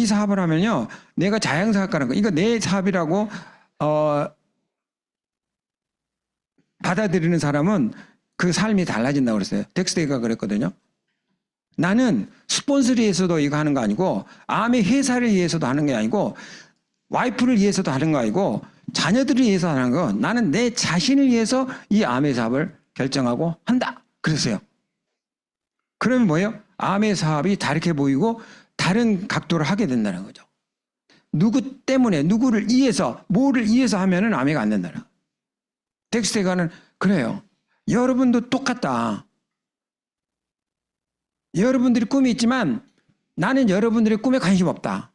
사업을 하면요. 내가 자영 사업가는 거. 이거 내 사업이라고 받아들이는 사람은 그 삶이 달라진다고 그랬어요. 덱스테이가 그랬거든요. 나는 스폰서를 위해서도 이거 하는 거 아니고 아메 회사를 위해서도 하는 게 아니고 와이프를 위해서도 하는 거 아니고 자녀들을 위해서 하는 거 나는 내 자신을 위해서 이 아메 사업을 결정하고 한다. 그랬어요. 그러면 뭐예요? 아메 사업이 다르게 보이고 다른 각도를 하게 된다는 거죠. 누구 때문에 누구를 위해서 뭐를 위해서 하면은 아메가 안 된다는 거예요. 덱스테가는 그래요. 여러분도 똑같다. 여러분들이 꿈이 있지만 나는 여러분들의 꿈에 관심 없다.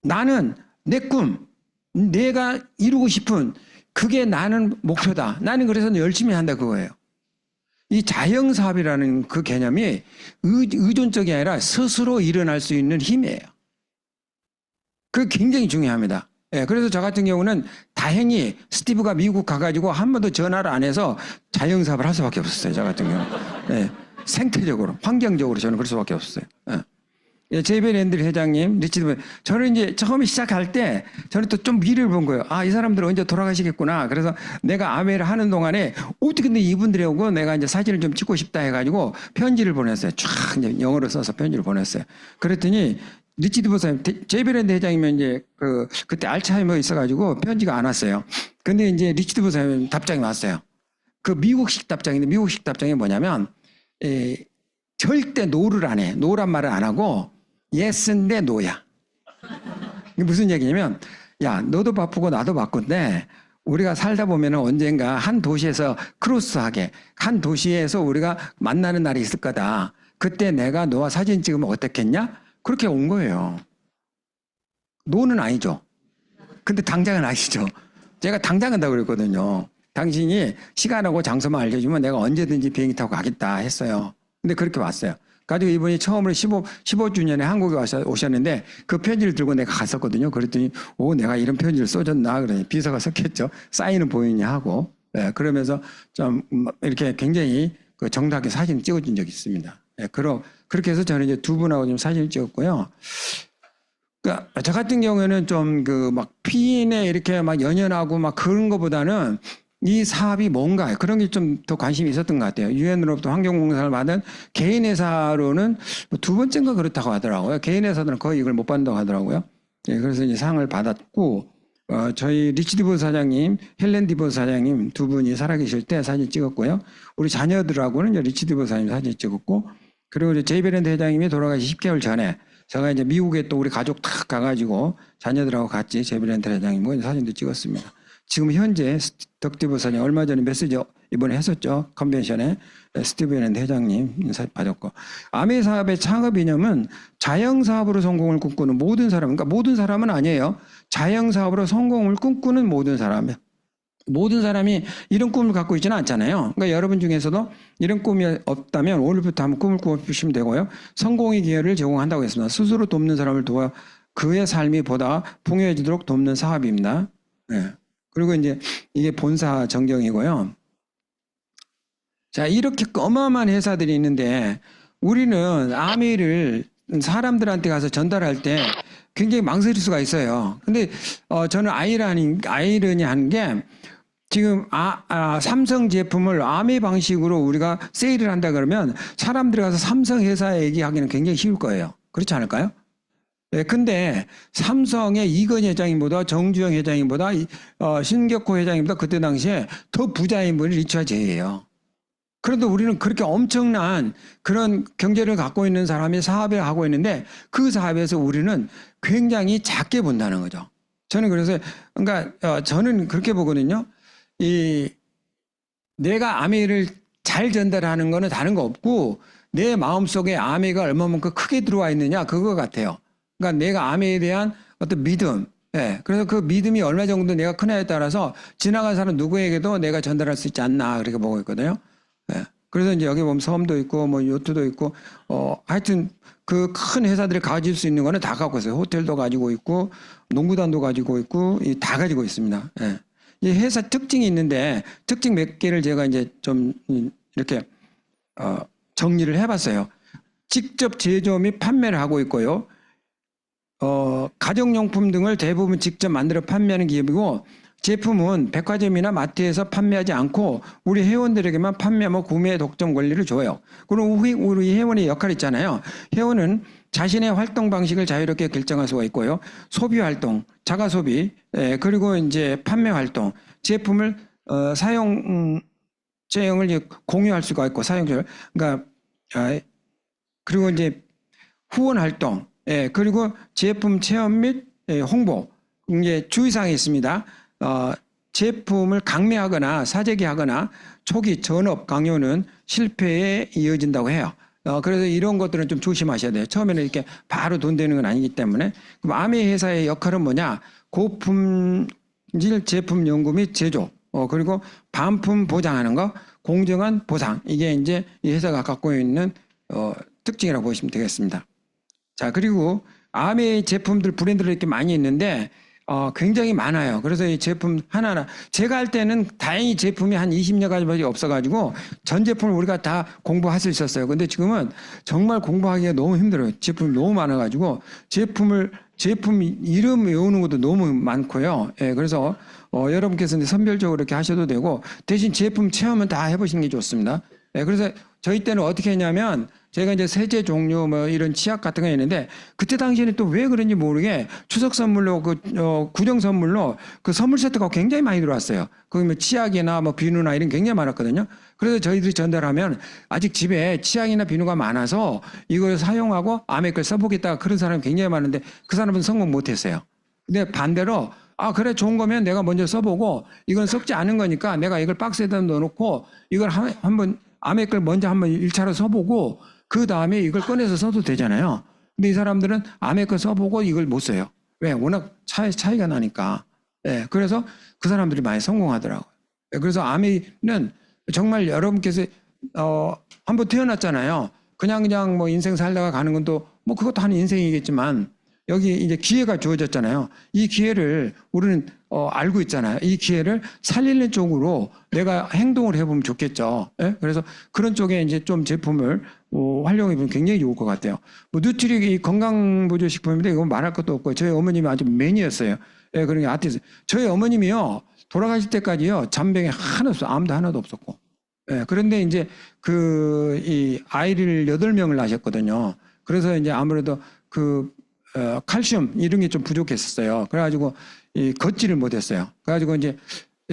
나는 내 꿈, 내가 이루고 싶은 그게 나는 목표다. 나는 그래서 열심히 한다 그거예요. 이 자영사업이라는 그 개념이 의존적이 아니라 스스로 일어날 수 있는 힘이에요. 그게 굉장히 중요합니다. 예, 그래서 저 같은 경우는 다행히 스티브가 미국 가가지고 한 번도 전화를 안 해서 자영사업을 할 수밖에 없었어요. 저 같은 경우. 예, 생태적으로, 환경적으로 저는 그럴 수밖에 없었어요. 예, 제이벨 앤드류 회장님, 리치드, 저는 이제 처음에 시작할 때 저는 또 좀 미래를 본 거예요. 아, 이 사람들 언제 돌아가시겠구나. 그래서 내가 아메를 하는 동안에 어떻게 근데 이분들이 오고 내가 이제 사진을 좀 찍고 싶다 해가지고 편지를 보냈어요. 쫙 이제 영어로 써서 편지를 보냈어요. 그랬더니 리치드 보사님, 제이벨 앤드 회장이면 이제 그때 알츠하이머가 있어가지고 편지가 안 왔어요. 근데 이제 리치드 보사님 답장이 왔어요. 그 미국식 답장인데 미국식 답장이 뭐냐면 절대 노를 안 해. 노란 말을 안 하고 예스인데 노야. 이게 무슨 얘기냐면 야 너도 바쁘고 나도 바쁜데 우리가 살다 보면 언젠가 한 도시에서 크로스하게 한 도시에서 우리가 만나는 날이 있을 거다. 그때 내가 너와 사진 찍으면 어떻겠냐? 그렇게 온 거예요. 노는 아니죠. 근데 당장은 아시죠. 제가 당장 한다고 그랬거든요. 당신이 시간하고 장소만 알려주면 내가 언제든지 비행기 타고 가겠다 했어요. 근데 그렇게 왔어요. 가지고 이분이 처음으로 15주년에 한국에 오셨는데 그 편지를 들고 내가 갔었거든요. 그랬더니 내가 이런 편지를 써줬나 그러니 비서가 썼겠죠. 사인은 보이냐 하고. 예, 그러면서 좀 이렇게 굉장히 그 정답게 사진을 찍어준 적이 있습니다. 예, 그렇게 해서 저는 이제 두 분하고 좀 사진을 찍었고요. 그러니까 저 같은 경우에는 좀 그 막 피인에 이렇게 막 연연하고 막 그런 것보다는 이 사업이 뭔가 그런 게 좀 더 관심이 있었던 것 같아요. 유엔으로부터 환경공사를 받은 개인 회사로는 두 번째인가 그렇다고 하더라고요. 개인 회사들은 거의 이걸 못 받는다고 하더라고요. 예, 그래서 이제 상을 받았고 저희 리치 디보 사장님, 헬렌 디보 사장님 두 분이 살아계실 때 사진 찍었고요. 우리 자녀들하고는 이제 리치 디보 사장님 사진 찍었고, 그리고 이제 제이베랜드 회장님이 돌아가시 10개월 전에 제가 이제 미국에 또 우리 가족 탁 가가지고 자녀들하고 같이 제이베랜드 회장님과 사진도 찍었습니다. 지금 현재 덕디보 사장님 얼마 전에 메시지 이번에 했었죠. 컨벤션에 스티브랜드 회장님 인사 받았고, 아메 사업의 창업 이념은 자영 사업으로 성공을 꿈꾸는 모든 사람, 그러니까 모든 사람은 아니에요. 자영 사업으로 성공을 꿈꾸는 모든 사람. 모든 사람이 이런 꿈을 갖고 있지는 않잖아요. 그러니까 여러분 중에서도 이런 꿈이 없다면 오늘부터 한번 꿈을 꾸시면 되고요. 성공의 기회를 제공한다고 했습니다. 스스로 돕는 사람을 도와 그의 삶이 보다 풍요해지도록 돕는 사업입니다. 네. 그리고 이제 이게 본사 전경이고요. 자, 이렇게 어마어마한 회사들이 있는데 우리는 아메이를 사람들한테 가서 전달할 때 굉장히 망설일 수가 있어요. 근데 저는 아이러니한 게 지금 삼성 제품을 아메 방식으로 우리가 세일을 한다 그러면 사람들이 가서 삼성 회사 얘기하기는 굉장히 쉬울 거예요. 그렇지 않을까요? 네, 근데 삼성의 이건 회장님보다 정주영 회장님보다 신격호 회장님보다 그때 당시에 더 부자인 분이 리처 제이예요. 그런데 우리는 그렇게 엄청난 그런 경제를 갖고 있는 사람이 사업을 하고 있는데 그 사업에서 우리는 굉장히 작게 본다는 거죠. 저는 그래서 그러니까 저는 그렇게 보거든요. 내가 아메를 잘 전달하는 거는 다른 거 없고 내 마음속에 아메가 얼마만큼 크게 들어와 있느냐 그거 같아요. 그러니까 내가 아메에 대한 어떤 믿음, 예, 그래서 그 믿음이 얼마 정도 내가 크냐에 따라서 지나간 사람 누구에게도 내가 전달할 수 있지 않나 그렇게 보고 있거든요. 예. 그래서 이제 여기 보면 섬도 있고 뭐 요트도 있고 하여튼 그 큰 회사들이 가질 수 있는 거는 다 갖고 있어요. 호텔도 가지고 있고 농구단도 가지고 있고 다 가지고 있습니다. 예. 이 회사 특징이 있는데 특징 몇 개를 제가 이제 좀 이렇게 정리를 해봤어요. 직접 제조 및 판매를 하고 있고요. 가정용품 등을 대부분 직접 만들어 판매하는 기업이고 제품은 백화점이나 마트에서 판매하지 않고 우리 회원들에게만 판매하고 구매 독점 권리를 줘요. 그리고 우리 회원의 역할이 있잖아요. 회원은 자신의 활동 방식을 자유롭게 결정할 수가 있고요. 소비 활동, 자가 소비, 그리고 이제 판매 활동, 제품을 사용을 공유할 수가 있고 사용者, 그러니까 그리고 이제 후원 활동, 그리고 제품 체험 및 홍보, 이제 주의사항이 있습니다. 제품을 강매하거나 사재기하거나 초기 전업 강요는 실패에 이어진다고 해요. 그래서 이런 것들은 좀 조심하셔야 돼요. 처음에는 이렇게 바로 돈 되는 건 아니기 때문에. 그럼 아메 회사의 역할은 뭐냐? 고품질 제품 연구 및 제조, 그리고 반품 보장하는 거, 공정한 보상. 이게 이제 이 회사가 갖고 있는 특징이라고 보시면 되겠습니다. 자, 그리고 아메 제품들 브랜드를 이렇게 많이 있는데 굉장히 많아요. 그래서 이 제품 하나하나 제가 할 때는 다행히 제품이 한 20여 가지밖에 없어가지고 전 제품을 우리가 다 공부할 수 있었어요. 근데 지금은 정말 공부하기가 너무 힘들어요. 제품이 너무 많아가지고 제품 이름 외우는 것도 너무 많고요. 예, 그래서 여러분께서 선별적으로 이렇게 하셔도 되고 대신 제품 체험은 다 해보시는 게 좋습니다. 예, 그래서 저희 때는 어떻게 했냐면 제가 이제 세제 종류 뭐 이런 치약 같은 거 있는데 그때 당시에는 또 왜 그런지 모르게 추석 선물로 구정 선물로 그 선물 세트가 굉장히 많이 들어왔어요. 거기 뭐 치약이나 뭐 비누나 이런 게 굉장히 많았거든요. 그래서 저희들이 전달하면 아직 집에 치약이나 비누가 많아서 이걸 사용하고 아메 걸 써보겠다 그런 사람이 굉장히 많은데 그 사람은 성공 못했어요. 근데 반대로 그래 좋은 거면 내가 먼저 써보고 이건 썩지 않은 거니까 내가 이걸 박스에다 넣어놓고 이걸 한번 아메 걸 먼저 한번 1차로 써보고 그 다음에 이걸 꺼내서 써도 되잖아요. 근데 이 사람들은 아메 거 써보고 이걸 못 써요. 왜? 워낙 차이가 나니까. 예, 그래서 그 사람들이 많이 성공하더라고요. 예, 그래서 아메는 정말 여러분께서 한번 태어났잖아요. 그냥 뭐 인생 살다가 가는 건 또 뭐 그것도 한 인생이겠지만 여기 이제 기회가 주어졌잖아요. 이 기회를 우리는 알고 있잖아요. 이 기회를 살리는 쪽으로 내가 행동을 해보면 좋겠죠. 예? 그래서 그런 쪽에 이제 좀 제품을 활용해 보면 굉장히 좋을 것 같아요. 뭐 뉴트리 건강보조식품인데 이건 말할 것도 없고 저희 어머님이 아주 매니였어요. 예, 그러니까 아티스트. 저희 어머님이요 돌아가실 때까지요 잔병이 하나도 없어, 암도 하나도 없었고. 예, 그런데 이제 이 아이를 8명을 낳으셨거든요. 그래서 이제 아무래도 칼슘 이런 게 좀 부족했었어요. 그래가지고 걷지를 못했어요. 그래가지고 이제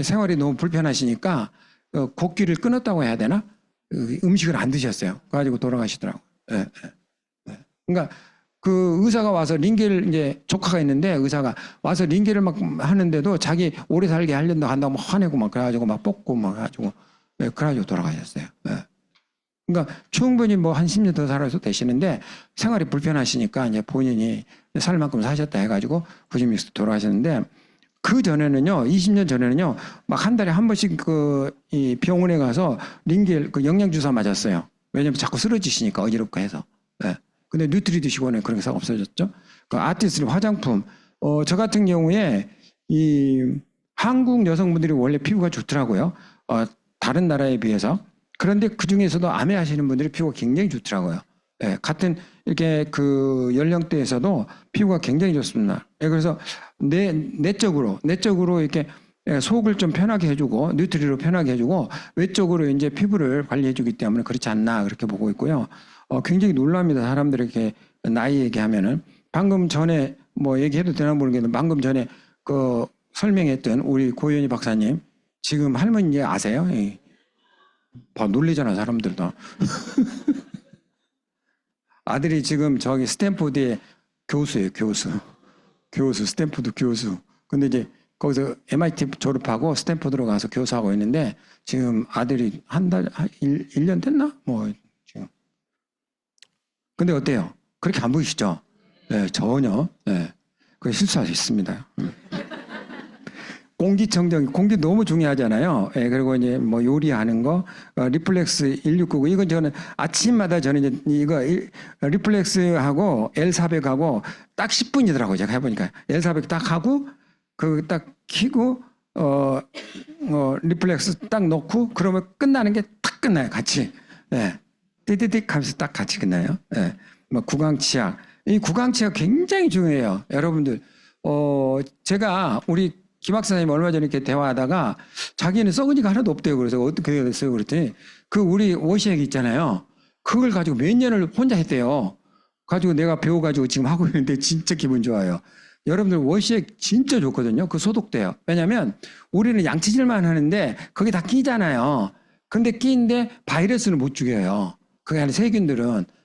생활이 너무 불편하시니까 곡기를 끊었다고 해야 되나? 음식을 안 드셨어요. 그래가지고 돌아가시더라고요. 예, 예. 그러니까 그 의사가 와서 링겔 이제 조카가 있는데 의사가 와서 링겔을 막 하는데도 자기 오래 살게 하려고 한다고 막 화내고 막 그래가지고 막 뽑고 막 해가지고 그래가지고 돌아가셨어요. 예. 그러니까 충분히 뭐 한 10년 더 살아서 되시는데 생활이 불편하시니까 이제 본인이 살 만큼 사셨다 해가지고 96세 돌아가셨는데 그 전에는요, 20년 전에는요, 막 한 달에 한 번씩 이 병원에 가서 링겔 영양주사 맞았어요. 왜냐면 자꾸 쓰러지시니까 어지럽고 해서. 예. 근데 뉴트리 드시고는 그런 게 없어졌죠. 아티스트 화장품. 저 같은 경우에 이 한국 여성분들이 원래 피부가 좋더라고요. 다른 나라에 비해서. 그런데 그 중에서도 암에 하시는 분들이 피부가 굉장히 좋더라고요. 예, 같은 이렇게 그 연령대에서도 피부가 굉장히 좋습니다. 예, 그래서 내적으로 이렇게 속을 좀 편하게 해주고 뉴트리로 편하게 해주고 외적으로 이제 피부를 관리해주기 때문에 그렇지 않나 그렇게 보고 있고요. 굉장히 놀랍니다. 사람들이 이렇게 나이 얘기하면은 방금 전에 뭐 얘기해도 되나 모르겠는데 방금 전에 그 설명했던 우리 고현희 박사님 지금 할머니 아세요? 예. 봐 놀리잖아 사람들도. 아들이 지금 저기 스탠포드의 교수예요. 교수 스탠포드 교수. 근데 이제 거기서 MIT 졸업하고 스탠포드로 가서 교수하고 있는데 지금 아들이 한 달, 1년 됐나? 뭐 지금. 근데 어때요? 그렇게 안 보이시죠? 네, 전혀. 네. 그 실수할 수 있습니다. 공기청정, 공기 너무 중요하잖아요. 예, 그리고 이제 뭐 요리하는 거, 리플렉스 1699, 이건 저는 아침마다 저는 이제 이거 리플렉스하고 L400하고 딱 10분이더라고요. 제가 해보니까. L400 딱 하고, 딱 키고, 리플렉스 딱 넣고, 그러면 끝나는 게 딱 끝나요. 같이. 예. 띠띠띠 하면서 딱 같이 끝나요. 예. 뭐 구강치약. 이 구강치약 굉장히 중요해요. 여러분들. 제가 우리 김 박사님 얼마 전에 이렇게 대화하다가 자기는 썩은이가 하나도 없대요. 그래서 어떻게 됐어요? 그랬더니 우리 워시액 있잖아요. 그걸 가지고 몇 년을 혼자 했대요. 가지고 내가 배워가지고 지금 하고 있는데 진짜 기분 좋아요. 여러분들 워시액 진짜 좋거든요. 그 소독돼요. 왜냐면 우리는 양치질만 하는데 거기 다 끼잖아요. 근데 끼인데 바이러스는 못 죽여요. 그게 아니라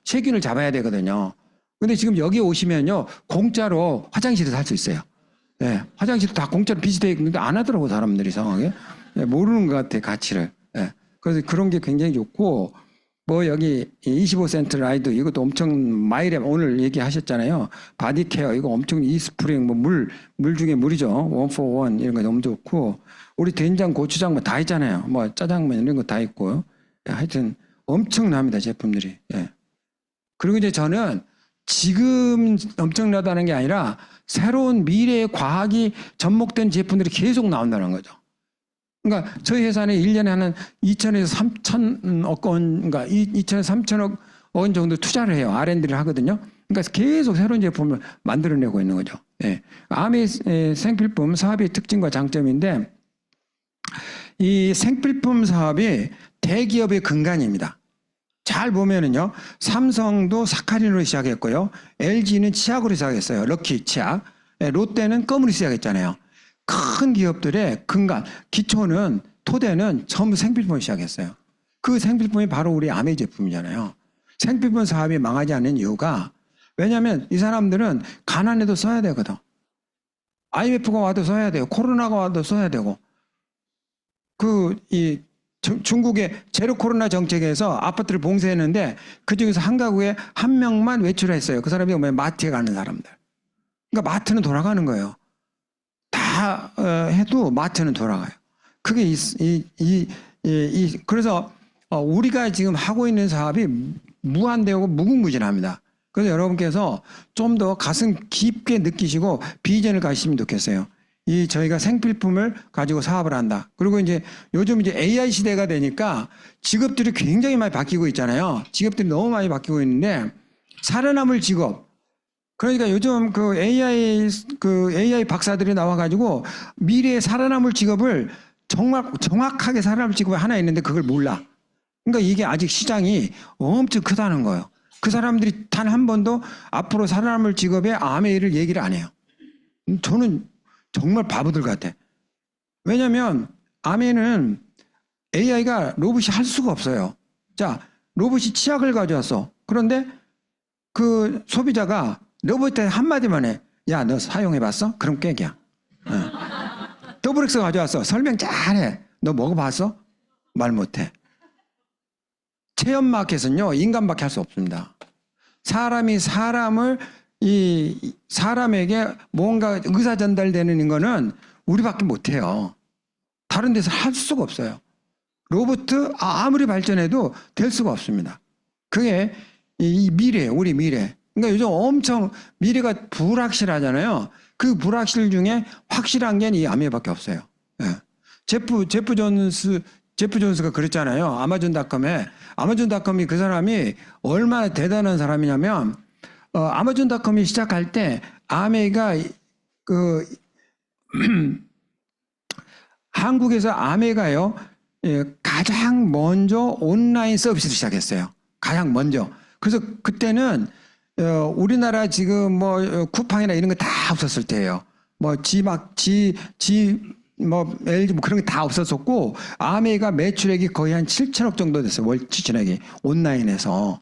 세균을 잡아야 되거든요. 근데 지금 여기 오시면요. 공짜로 화장실에서 할 수 있어요. 네, 화장실도 다 공짜로 비치되어 있는데 안 하더라고 사람들이 이상하게. 네, 모르는 것 같아 가치를. 네, 그래서 그런 게 굉장히 좋고 뭐 여기 25센트 라이드 이것도 엄청 마이랩 오늘 얘기하셨잖아요. 바디케어 이거 엄청 이스프링 뭐 물 중에 물이죠. 원 포 원 이런 거 너무 좋고 우리 된장 고추장 뭐 다 있잖아요. 뭐 짜장면 이런 거 다 있고 하여튼 엄청납니다 제품들이. 예. 그리고 이제 저는 지금 엄청나다는 게 아니라 새로운 미래의 과학이 접목된 제품들이 계속 나온다는 거죠. 그러니까 저희 회사는 1년에 한 2천에서 3천억 원, 그러니까 2천에서 3천억 원 정도 투자를 해요. R&D를 하거든요. 그러니까 계속 새로운 제품을 만들어내고 있는 거죠. 예. 암의 생필품 사업의 특징과 장점인데 이 생필품 사업이 대기업의 근간입니다. 잘 보면은요, 삼성도 사카린으로 시작했고요, LG는 치약으로 시작했어요. 럭키 치약. 롯데는 껌으로 시작했잖아요. 큰 기업들의 근간, 기초는, 토대는 전부 생필품을 시작했어요. 그 생필품이 바로 우리 아메 제품이잖아요. 생필품 사업이 망하지 않는 이유가, 왜냐하면 이 사람들은 가난해도 써야 되거든. IMF가 와도 써야 돼요. 코로나가 와도 써야 되고. 중국의 제로 코로나 정책에서 아파트를 봉쇄했는데 그중에서 한 가구에 한 명만 외출했어요. 그 사람이 뭐냐면 마트에 가는 사람들. 그러니까 마트는 돌아가는 거예요. 다 해도 마트는 돌아가요. 그게 그래서 우리가 지금 하고 있는 사업이 무한대고 무궁무진합니다. 그래서 여러분께서 좀 더 가슴 깊게 느끼시고 비전을 가지시면 좋겠어요. 이 저희가 생필품을 가지고 사업을 한다. 그리고 이제 요즘 이제 AI 시대가 되니까 직업들이 굉장히 많이 바뀌고 있잖아요. 직업들이 너무 많이 바뀌고 있는데 살아남을 직업. 그러니까 요즘 그 AI 박사들이 나와가지고 미래에 살아남을 직업을 정말 정확하게 살아남을 직업이 하나 있는데 그걸 몰라. 그러니까 이게 아직 시장이 엄청 크다는 거예요. 그 사람들이 단 한 번도 앞으로 살아남을 직업의 아메이를 얘기를 안 해요. 저는 정말 바보들 같아. 왜냐하면 아메는 AI가 로봇이 할 수가 없어요. 자, 로봇이 치약을 가져왔어. 그런데 그 소비자가 로봇한테 한마디만 해. 야, 너 사용해봤어? 그럼 깨기야. 더블엑스 가져왔어. 설명 잘해. 너 먹어봤어? 말 못해. 체험마켓은요, 인간밖에 할 수 없습니다. 사람이 사람에게 뭔가 의사 전달되는 거는 우리밖에 못해요. 다른 데서 할 수가 없어요. 로봇 아무리 발전해도 될 수가 없습니다. 그게 이 미래, 우리 미래. 그러니까 요즘 엄청 미래가 불확실하잖아요. 그 불확실 중에 확실한 게 이 아메밖에 없어요. 예. 제프 존스가 그랬잖아요. 아마존닷컴이 그 사람이 얼마나 대단한 사람이냐면 아마존닷컴이 시작할 때 아메가 한국에서 아메가요 가장 먼저 온라인 서비스를 시작했어요. 가장 먼저. 그래서 그때는 우리나라 지금 뭐 쿠팡이나 이런 거 다 없었을 때예요. 뭐 LG 뭐 그런 게 다 없었었고 아메가 매출액이 거의 한 7천억 정도 됐어요. 월 추천액이 온라인에서.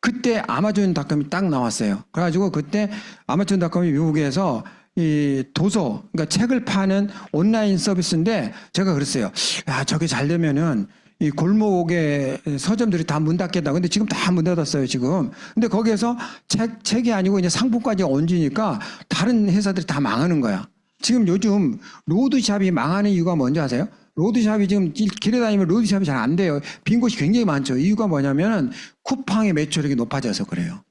그때 아마존닷컴이 딱 나왔어요. 그래가지고 그때 아마존닷컴이 미국에서 이 도서, 그러니까 책을 파는 온라인 서비스인데 제가 그랬어요. 야, 저게 잘 되면은 이 골목에 서점들이 다 문 닫겠다. 근데 지금 다 문 닫았어요, 지금. 근데 거기에서 책이 아니고 이제 상품까지 얹으니까 다른 회사들이 다 망하는 거야. 지금 요즘 로드샵이 망하는 이유가 뭔지 아세요? 로드샵이 지금 길에 다니면 로드샵이 잘 안 돼요. 빈 곳이 굉장히 많죠. 이유가 뭐냐면은 쿠팡의 매출액이 높아져서 그래요.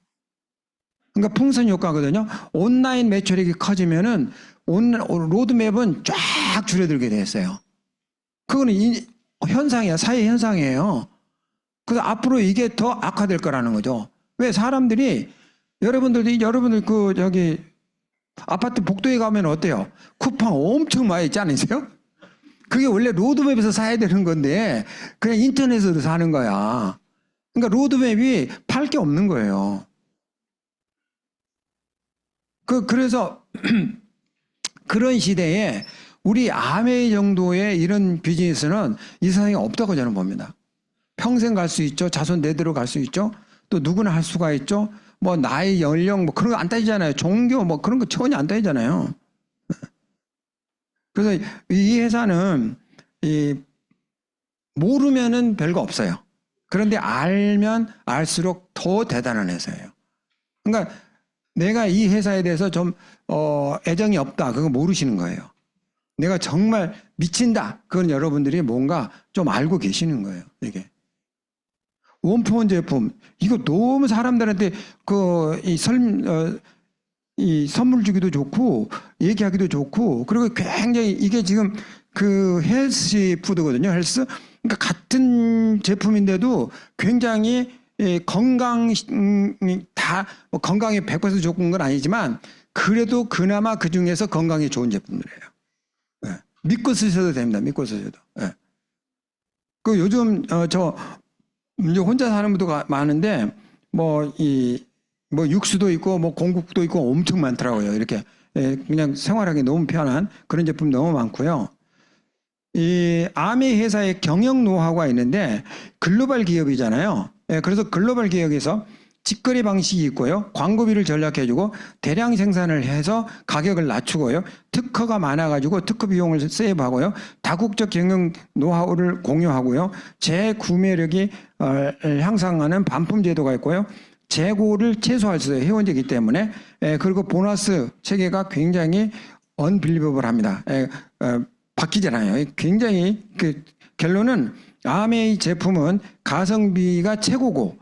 그러니까 풍선 효과거든요. 온라인 매출액이 커지면은 로드맵은 쫙 줄어들게 됐어요. 그거는 현상이야. 사회 현상이에요. 그래서 앞으로 이게 더 악화될 거라는 거죠. 왜 사람들이 여러분들 저기 아파트 복도에 가면 어때요? 쿠팡 엄청 많이 있지 않으세요? 그게 원래 로드맵에서 사야 되는 건데 그냥 인터넷으로 사는 거야. 그러니까 로드맵이 팔 게 없는 거예요. 그래서 그런 시대에 우리 아메 정도의 이런 비즈니스는 이 세상에 없다고 저는 봅니다. 평생 갈 수 있죠. 자손 내대로 갈 수 있죠. 또 누구나 할 수가 있죠. 뭐 나이, 연령 뭐 그런 거 안 따지잖아요. 종교 뭐 그런 거 전혀 안 따지잖아요. 그래서 이 회사는 모르면은 별거 없어요. 그런데 알면 알수록 더 대단한 회사예요. 그러니까 내가 이 회사에 대해서 좀 애정이 없다. 그거 모르시는 거예요. 내가 정말 미친다. 그건 여러분들이 뭔가 좀 알고 계시는 거예요. 이게. 원포원 제품. 이거 너무 사람들한테 이 선물 주기도 좋고, 얘기하기도 좋고, 그리고 굉장히 이게 지금 그 헬스 푸드거든요. 헬스. 그러니까 같은 제품인데도 굉장히 건강에 100% 좋은 건 아니지만 그래도 그나마 그 중에서 건강에 좋은 제품들이에요. 네. 믿고 쓰셔도 됩니다. 믿고 쓰셔도. 네. 그 요즘 이제 혼자 사는 분도 많은데 뭐 육수도 있고 뭐 공국도 있고 엄청 많더라고요. 이렇게 그냥 생활하기 너무 편한 그런 제품 너무 많고요. 이 아메 회사의 경영 노하우가 있는데 글로벌 기업이잖아요. 그래서 글로벌 기업에서 직거래 방식이 있고요. 광고비를 전략해주고 대량 생산을 해서 가격을 낮추고요. 특허가 많아가지고 특허 비용을 세이브하고요. 다국적 경영 노하우를 공유하고요. 재구매력이 향상하는 반품 제도가 있고요. 재고를 최소화할 수 있어요. 회원제이기 때문에. 그리고 보너스 체계가 굉장히 언빌리버블합니다. 바뀌잖아요. 굉장히 결론은 아메이 제품은 가성비가 최고고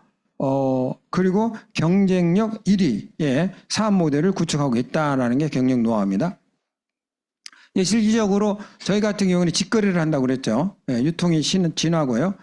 그리고 경쟁력 1위의 사업 모델을 구축하고 있다라는 게 경영 노하우입니다. 실질적으로 저희 같은 경우는 직거래를 한다고 그랬죠. 유통이 진하고요.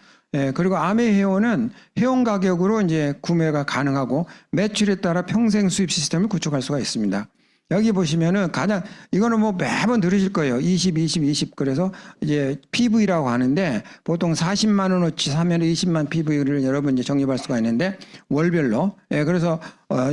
그리고 아메 회원은 회원 가격으로 이제 구매가 가능하고 매출에 따라 평생 수입 시스템을 구축할 수가 있습니다. 여기 보시면은 가장 이거는 뭐 매번 들으실 거예요. 20, 20, 20. 그래서 이제 PV라고 하는데 보통 40만 원어치 사면 20만 PV를 여러분 이제 적립할 수가 있는데 월별로. 그래서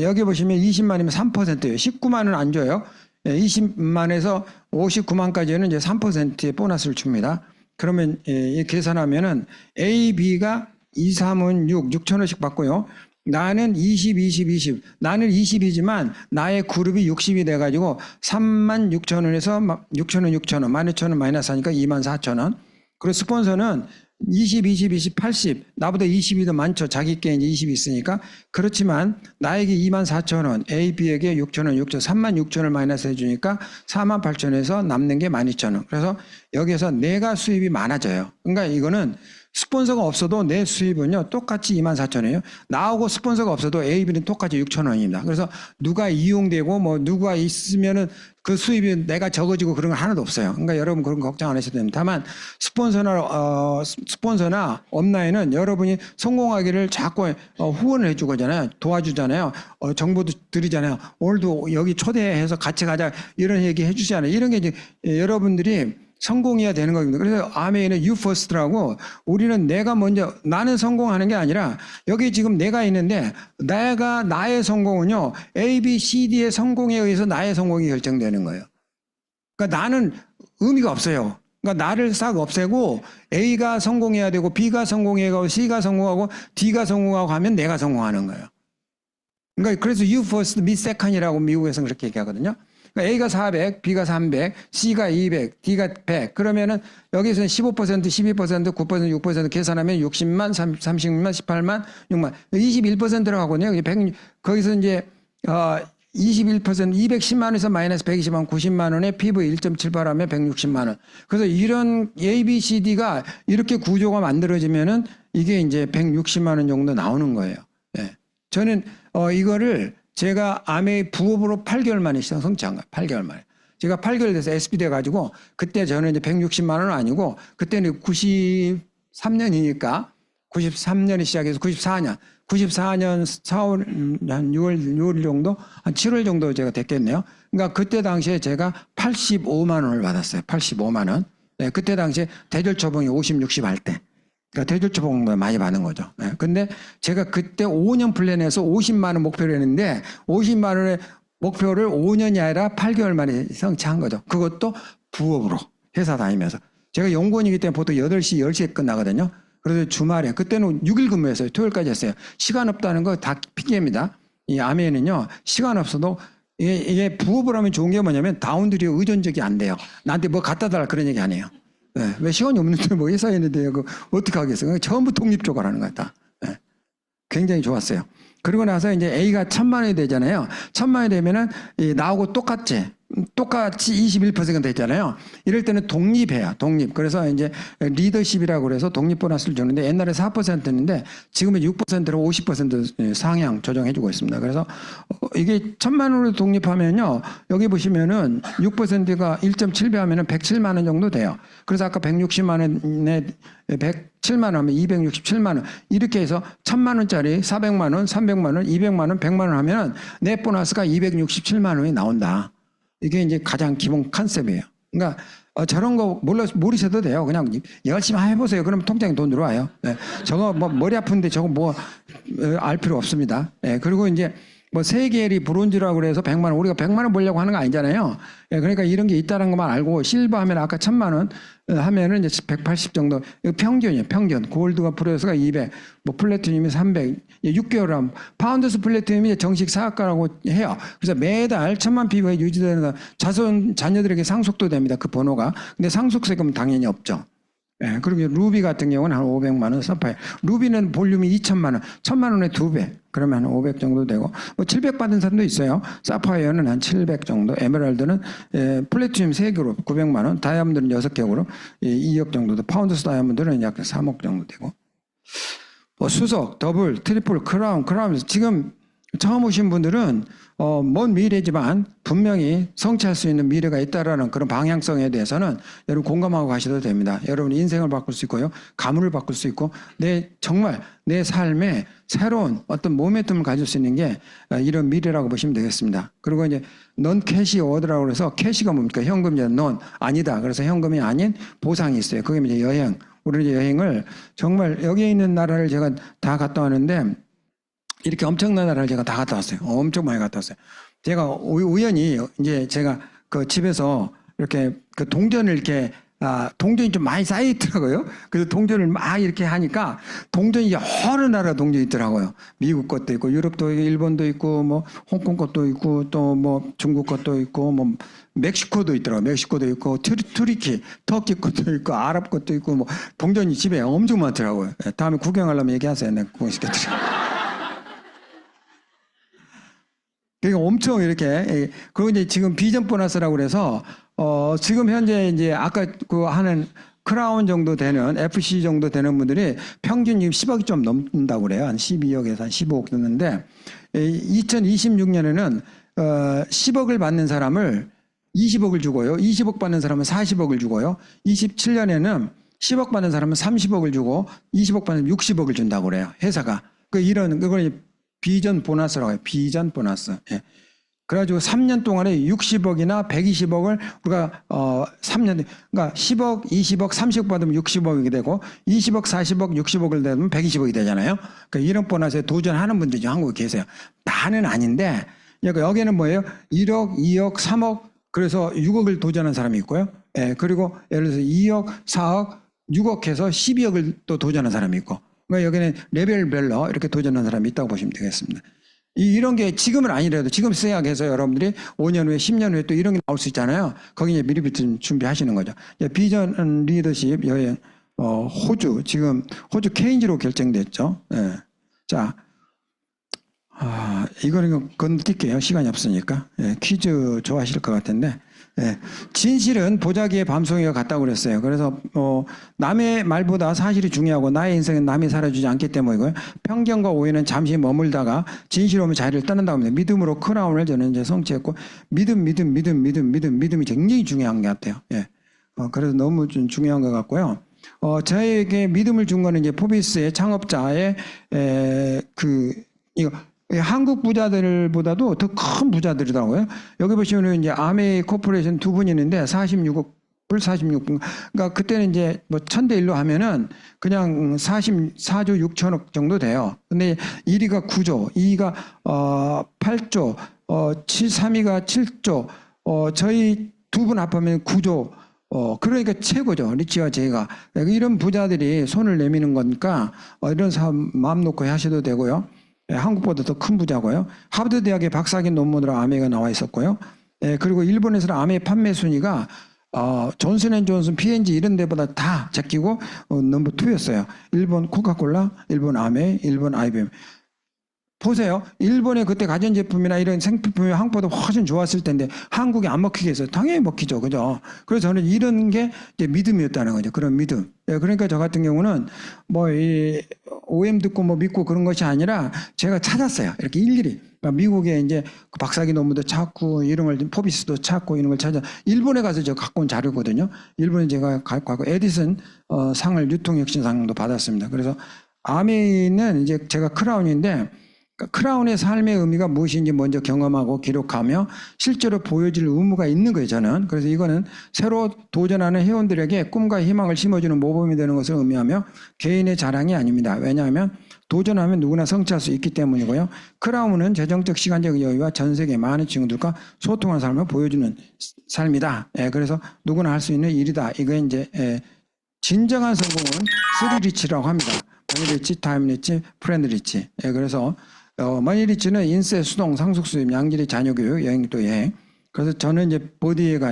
여기 보시면 20만이면 3%예요. 19만 원 안 줘요. 20만에서 59만까지는 이제 3%의 보너스를 줍니다. 그러면 계산하면은 A, B가 2, 3은 6, 6천 원씩 받고요. 나는 20, 20, 20. 나는 20이지만 나의 그룹이 60이 돼가지고 3만 6천 원에서 6천 원, 6천 원, 12,000원 마이너스 하니까 2만 4천 원. 그리고 스폰서는 20, 20, 20, 80. 나보다 20이 더 많죠. 자기께 이제 20이 있으니까. 그렇지만 나에게 2만 4천 원, A, B에게 6천 원, 6천, 3만 6천 원을 마이너스 해주니까 4만 8천 원에서 남는 게 12,000원. 그래서 여기에서 내가 수입이 많아져요. 그러니까 이거는 스폰서가 없어도 내 수입은요 똑같이 2만 4천 원이에요. 나하고 스폰서가 없어도 A, B는 똑같이 6천 원입니다. 그래서 누가 이용되고 뭐 누가 있으면은 그 수입이 내가 적어지고 그런 거 하나도 없어요. 그러니까 여러분 그런 거 걱정 안 하셔도 됩니다. 다만 스폰서나 업라인은 여러분이 성공하기를 자꾸 후원을 해주거잖아요. 도와주잖아요. 정보도 드리잖아요. 오늘도 여기 초대해서 같이 가자 이런 얘기 해주잖아요. 이런 게 이제 여러분들이 성공해야 되는 겁니다. 그래서 아메이는 You First라고 우리는 내가 먼저 나는 성공하는 게 아니라 여기 지금 내가 있는데 내가 나의 성공은요 A, B, C, D의 성공에 의해서 나의 성공이 결정되는 거예요. 그러니까 나는 의미가 없어요. 그러니까 나를 싹 없애고 A가 성공해야 되고 B가 성공해야 되고 C가 성공하고 D가 성공하고 하면 내가 성공하는 거예요. 그러니까 그래서 You First, Me Second이라고 미국에서는 그렇게 얘기하거든요. 그러니까 A가 400, B가 300, C가 200, D가 100. 그러면은 여기서는 15%, 12%, 9%, 6% 계산하면 60만, 30만, 18만, 6만. 21% 들어가거든요. 100, 거기서 이제 21%, 210만 원에서 마이너스 120만 원, 90만 원에 PV 1.78 하면 160만 원. 그래서 이런 A, B, C, D가 이렇게 구조가 만들어지면은 이게 이제 160만 원 정도 나오는 거예요. 예. 저는 이거를 제가 아메이 부업으로 8개월 만에 시장 성취한 거예요. 8개월 만에. 제가 8개월 돼서 SP 돼가지고 그때 저는 이제 160만 원은 아니고 그때는 93년이니까 93년에 시작해서 94년 4월 한 6월 정도 한 7월 정도 제가 됐겠네요. 그러니까 그때 당시에 제가 85만 원을 받았어요. 85만 원. 네, 그때 당시에 대졸 초봉이 50, 60 할 때. 그러니까 대졸초봉 많이 받는 거죠. 네. 근데 제가 그때 5년 플랜에서 50만 원 목표를 했는데 50만 원의 목표를 5년이 아니라 8개월 만에 성취한 거죠. 그것도 부업으로 회사 다니면서. 제가 연구원이기 때문에 보통 8시, 10시에 끝나거든요. 그래서 주말에 그때는 6일 근무했어요. 토요일까지 했어요. 시간 없다는 거 다 핑계입니다. 이 아메는요. 시간 없어도 이게 부업을 하면 좋은 게 뭐냐면 다운들이 의존적이 안 돼요. 나한테 뭐 갖다 달라 그런 얘기 안 해요. 네, 왜 시간이 없는데 뭐 회사에 있는데 어떻게 하겠어요? 전부 독립적으로 하는 거야 다. 네, 굉장히 좋았어요. 그리고 나서 이제 A가 1,000만 원이 되잖아요. 1,000만 원이 되면은 나하고 똑같이 21% 됐잖아요. 이럴 때는 독립해요. 독립. 그래서 이제 리더십이라고 그래서 독립 보너스를 주는데 옛날에 4%였는데 지금은 6%로 50% 상향 조정해주고 있습니다. 그래서 이게 1,000만 원으로 독립하면요. 여기 보시면은 6%가 1.7배 하면은 107만 원 정도 돼요. 그래서 아까 160만 원에 107만 원 하면 267만 원. 이렇게 해서 1,000만 원짜리 400만 원, 300만 원, 200만 원, 100만 원 하면 넷 보너스가 267만 원이 나온다. 이게 이제 가장 기본 컨셉이에요. 그러니까 저런 거 모르셔도 돼요. 그냥 열심히 해보세요. 그러면 통장에 돈 들어와요. 네. 저거 뭐 머리 아픈데 저거 뭐 알 필요 없습니다. 네. 그리고 이제 뭐 세계리 브론즈라고 그래서 100만 원 우리가 100만 원 벌려고 하는 거 아니잖아요. 네. 그러니까 이런 게 있다는 것만 알고 실버 하면 아까 1,000만 원 하면은 이제 180 정도 이거 평균이에요. 평균. 골드가 프로에서가 200, 뭐 플래티늄이 300, 6개월 하면 파운드스 플래티늄이 정식 사학과라고 해요. 그래서 매달 1,000만 피부에 유지되는 자손 자녀들에게 상속도 됩니다. 그 번호가. 근데 상속세금은 당연히 없죠. 예, 그리고 루비 같은 경우는 한 500만 원, 서파이어. 루비는 볼륨이 2,000만 원, 1,000만 원에 2배. 그러면 한 500 정도 되고, 뭐 700 받은 사람도 있어요. 사파이어는 한 700 정도, 에메랄드는 플래티늄 3그룹 900만 원, 다이아몬드는 6개 그룹 2억 정도, 파운드스 다이아몬드는 약 3억 정도 되고. 뭐 수석, 더블, 트리플, 크라운 지금 처음 오신 분들은 먼 미래지만 분명히 성취할 수 있는 미래가 있다라는 그런 방향성에 대해서는 여러분 공감하고 가셔도 됩니다. 여러분 인생을 바꿀 수 있고요, 가문을 바꿀 수 있고 정말 내 삶에 새로운 어떤 모멘텀을 가질 수 있는 게 이런 미래라고 보시면 되겠습니다. 그리고 이제 넌 캐시 워드라고 해서 캐시가 뭡니까? 현금이냐? 넌 아니다. 그래서 현금이 아닌 보상이 있어요. 그게 이제 여행. 우리 이제 여행을 정말 여기에 있는 나라를 제가 다 갔다 왔는데 이렇게 엄청난 나라를 제가 다 갔다 왔어요. 엄청 많이 갔다 왔어요. 제가 우연히 이제 제가 그 집에서 이렇게 그 동전을 이렇게 동전이 좀 많이 쌓여 있더라고요. 그래서 동전을 막 이렇게 하니까 동전이 여러 나라 동전이 있더라고요. 미국 것도 있고 유럽도 있고 일본도 있고 뭐 홍콩 것도 있고 또 뭐 중국 것도 있고 뭐 멕시코도 있더라고요. 멕시코도 있고 터키 것도 있고 아랍 것도 있고 뭐 동전이 집에 엄청 많더라고요. 다음에 구경하려면 얘기하세요. 내가 구경시켜드릴게요. 그러니까 엄청 이렇게, 그리고 이제 지금 비전 보너스라고 그래서, 지금 현재 이제 아까 그 하는 크라운 정도 되는, FC 정도 되는 분들이 평균 10억이 좀 넘는다고 그래요. 한 12억에서 한 15억 넘는데, 2026년에는, 10억을 받는 사람을 20억을 주고요. 20억 받는 사람은 40억을 주고요. 27년에는 10억 받는 사람은 30억을 주고 20억 받는 60억을 준다고 그래요. 회사가. 그걸 비전 보너스라고 해요. 비전 보너스. 예. 그래가지고 3년 동안에 60억이나 120억을 우리가 3년, 그러니까 10억, 20억, 30억 받으면 60억이 되고 20억, 40억, 60억을 되면 120억이 되잖아요. 그러니까 이런 보너스에 도전하는 분들이 한국에 계세요. 다는 아닌데 여기는 뭐예요? 1억, 2억, 3억, 그래서 6억을 도전한 사람이 있고요. 예. 그리고 예를 들어서 2억, 4억, 6억 해서 12억을 또 도전한 사람이 있고, 그러니까 여기는 레벨별로 이렇게 도전한 사람이 있다고 보시면 되겠습니다. 이런 게 지금은 아니라도 지금 생각해서 여러분들이 5년 후에 10년 후에 또 이런 게 나올 수 있잖아요. 거기 이제 미리부터 준비하시는 거죠. 비전 리더십 여행 호주, 지금 호주 케인즈로 결정됐죠. 예. 자, 이거는 건너뛸게요. 시간이 없으니까. 예, 퀴즈 좋아하실 것 같은데. 예, 진실은 보자기의 밤송이가 같다고 그랬어요. 그래서 남의 말보다 사실이 중요하고 나의 인생은 남이 살아주지 않기 때문이고요. 편견과 오해는 잠시 머물다가 진실 오면 자리를 떠난다고 합니다. 믿음으로 크라운을 저는 이제 성취했고, 믿음이 굉장히 중요한 것 같아요. 예, 그래서 너무 좀 중요한 것 같고요. 저에게 믿음을 준 거는 이제 포비스의 창업자의 이거 한국 부자들보다도 더 큰 부자들이더라고요. 여기 보시면은 이제 아메이 코퍼레이션 두 분이 있는데 46불. 그러니까 그때는 이제 뭐 1000대 1로 하면은 그냥 44조 6천억 정도 돼요. 근데 1위가 9조, 2위가 8조, 3위가 7조, 저희 두 분 합하면 9조. 그러니까 최고죠. 리치와 제이가. 이런 부자들이 손을 내미는 거니까 이런 사업 마음 놓고 하셔도 되고요. 한국보다 더 큰 부자고요. 하버드 대학의 박사학위 논문으로 아메이가 나와 있었고요. 그리고 일본에서는 아메이 판매 순위가 존슨앤존슨, P&G 이런 데보다 다 제끼고 넘버 2였어요. 일본 코카콜라, 일본 아메이, 일본 IBM. 보세요. 일본의 그때 가전제품이나 이런 생필품이 한국보다 훨씬 좋았을 텐데 한국에 안 먹히겠어요? 당연히 먹히죠. 그죠? 그래서 저는 이런 게 이제 믿음이었다는 거죠. 그런 믿음. 그러니까 저 같은 경우는 뭐 이 OM 듣고 뭐 믿고 그런 것이 아니라 제가 찾았어요. 이렇게 일일이. 미국에 이제 박사학위 논문도 찾고 이런 걸 포비스도 찾고 이런 걸 찾아 일본에 가서 저 갖고 온 자료거든요. 일본에 제가 갖고 에디슨 상을 유통혁신상도 받았습니다. 그래서 아메이는 이제 제가 크라운인데 크라운의 삶의 의미가 무엇인지 먼저 경험하고 기록하며 실제로 보여줄 의무가 있는 거예요, 저는. 그래서 이거는 새로 도전하는 회원들에게 꿈과 희망을 심어주는 모범이 되는 것을 의미하며 개인의 자랑이 아닙니다. 왜냐하면 도전하면 누구나 성취할 수 있기 때문이고요. 크라운은 재정적 시간적 여유와 전 세계 많은 친구들과 소통하는 삶을 보여주는 삶이다. 그래서 누구나 할 수 있는 일이다. 이거 이제 진정한 성공은 3리치라고 합니다. 머니리치, 타임리치, 프렌드리치. 그래서 머니리치는 인세, 수동, 상속수입, 양질의 자녀교육, 여행도 여행. 그래서 저는 이제 보디에가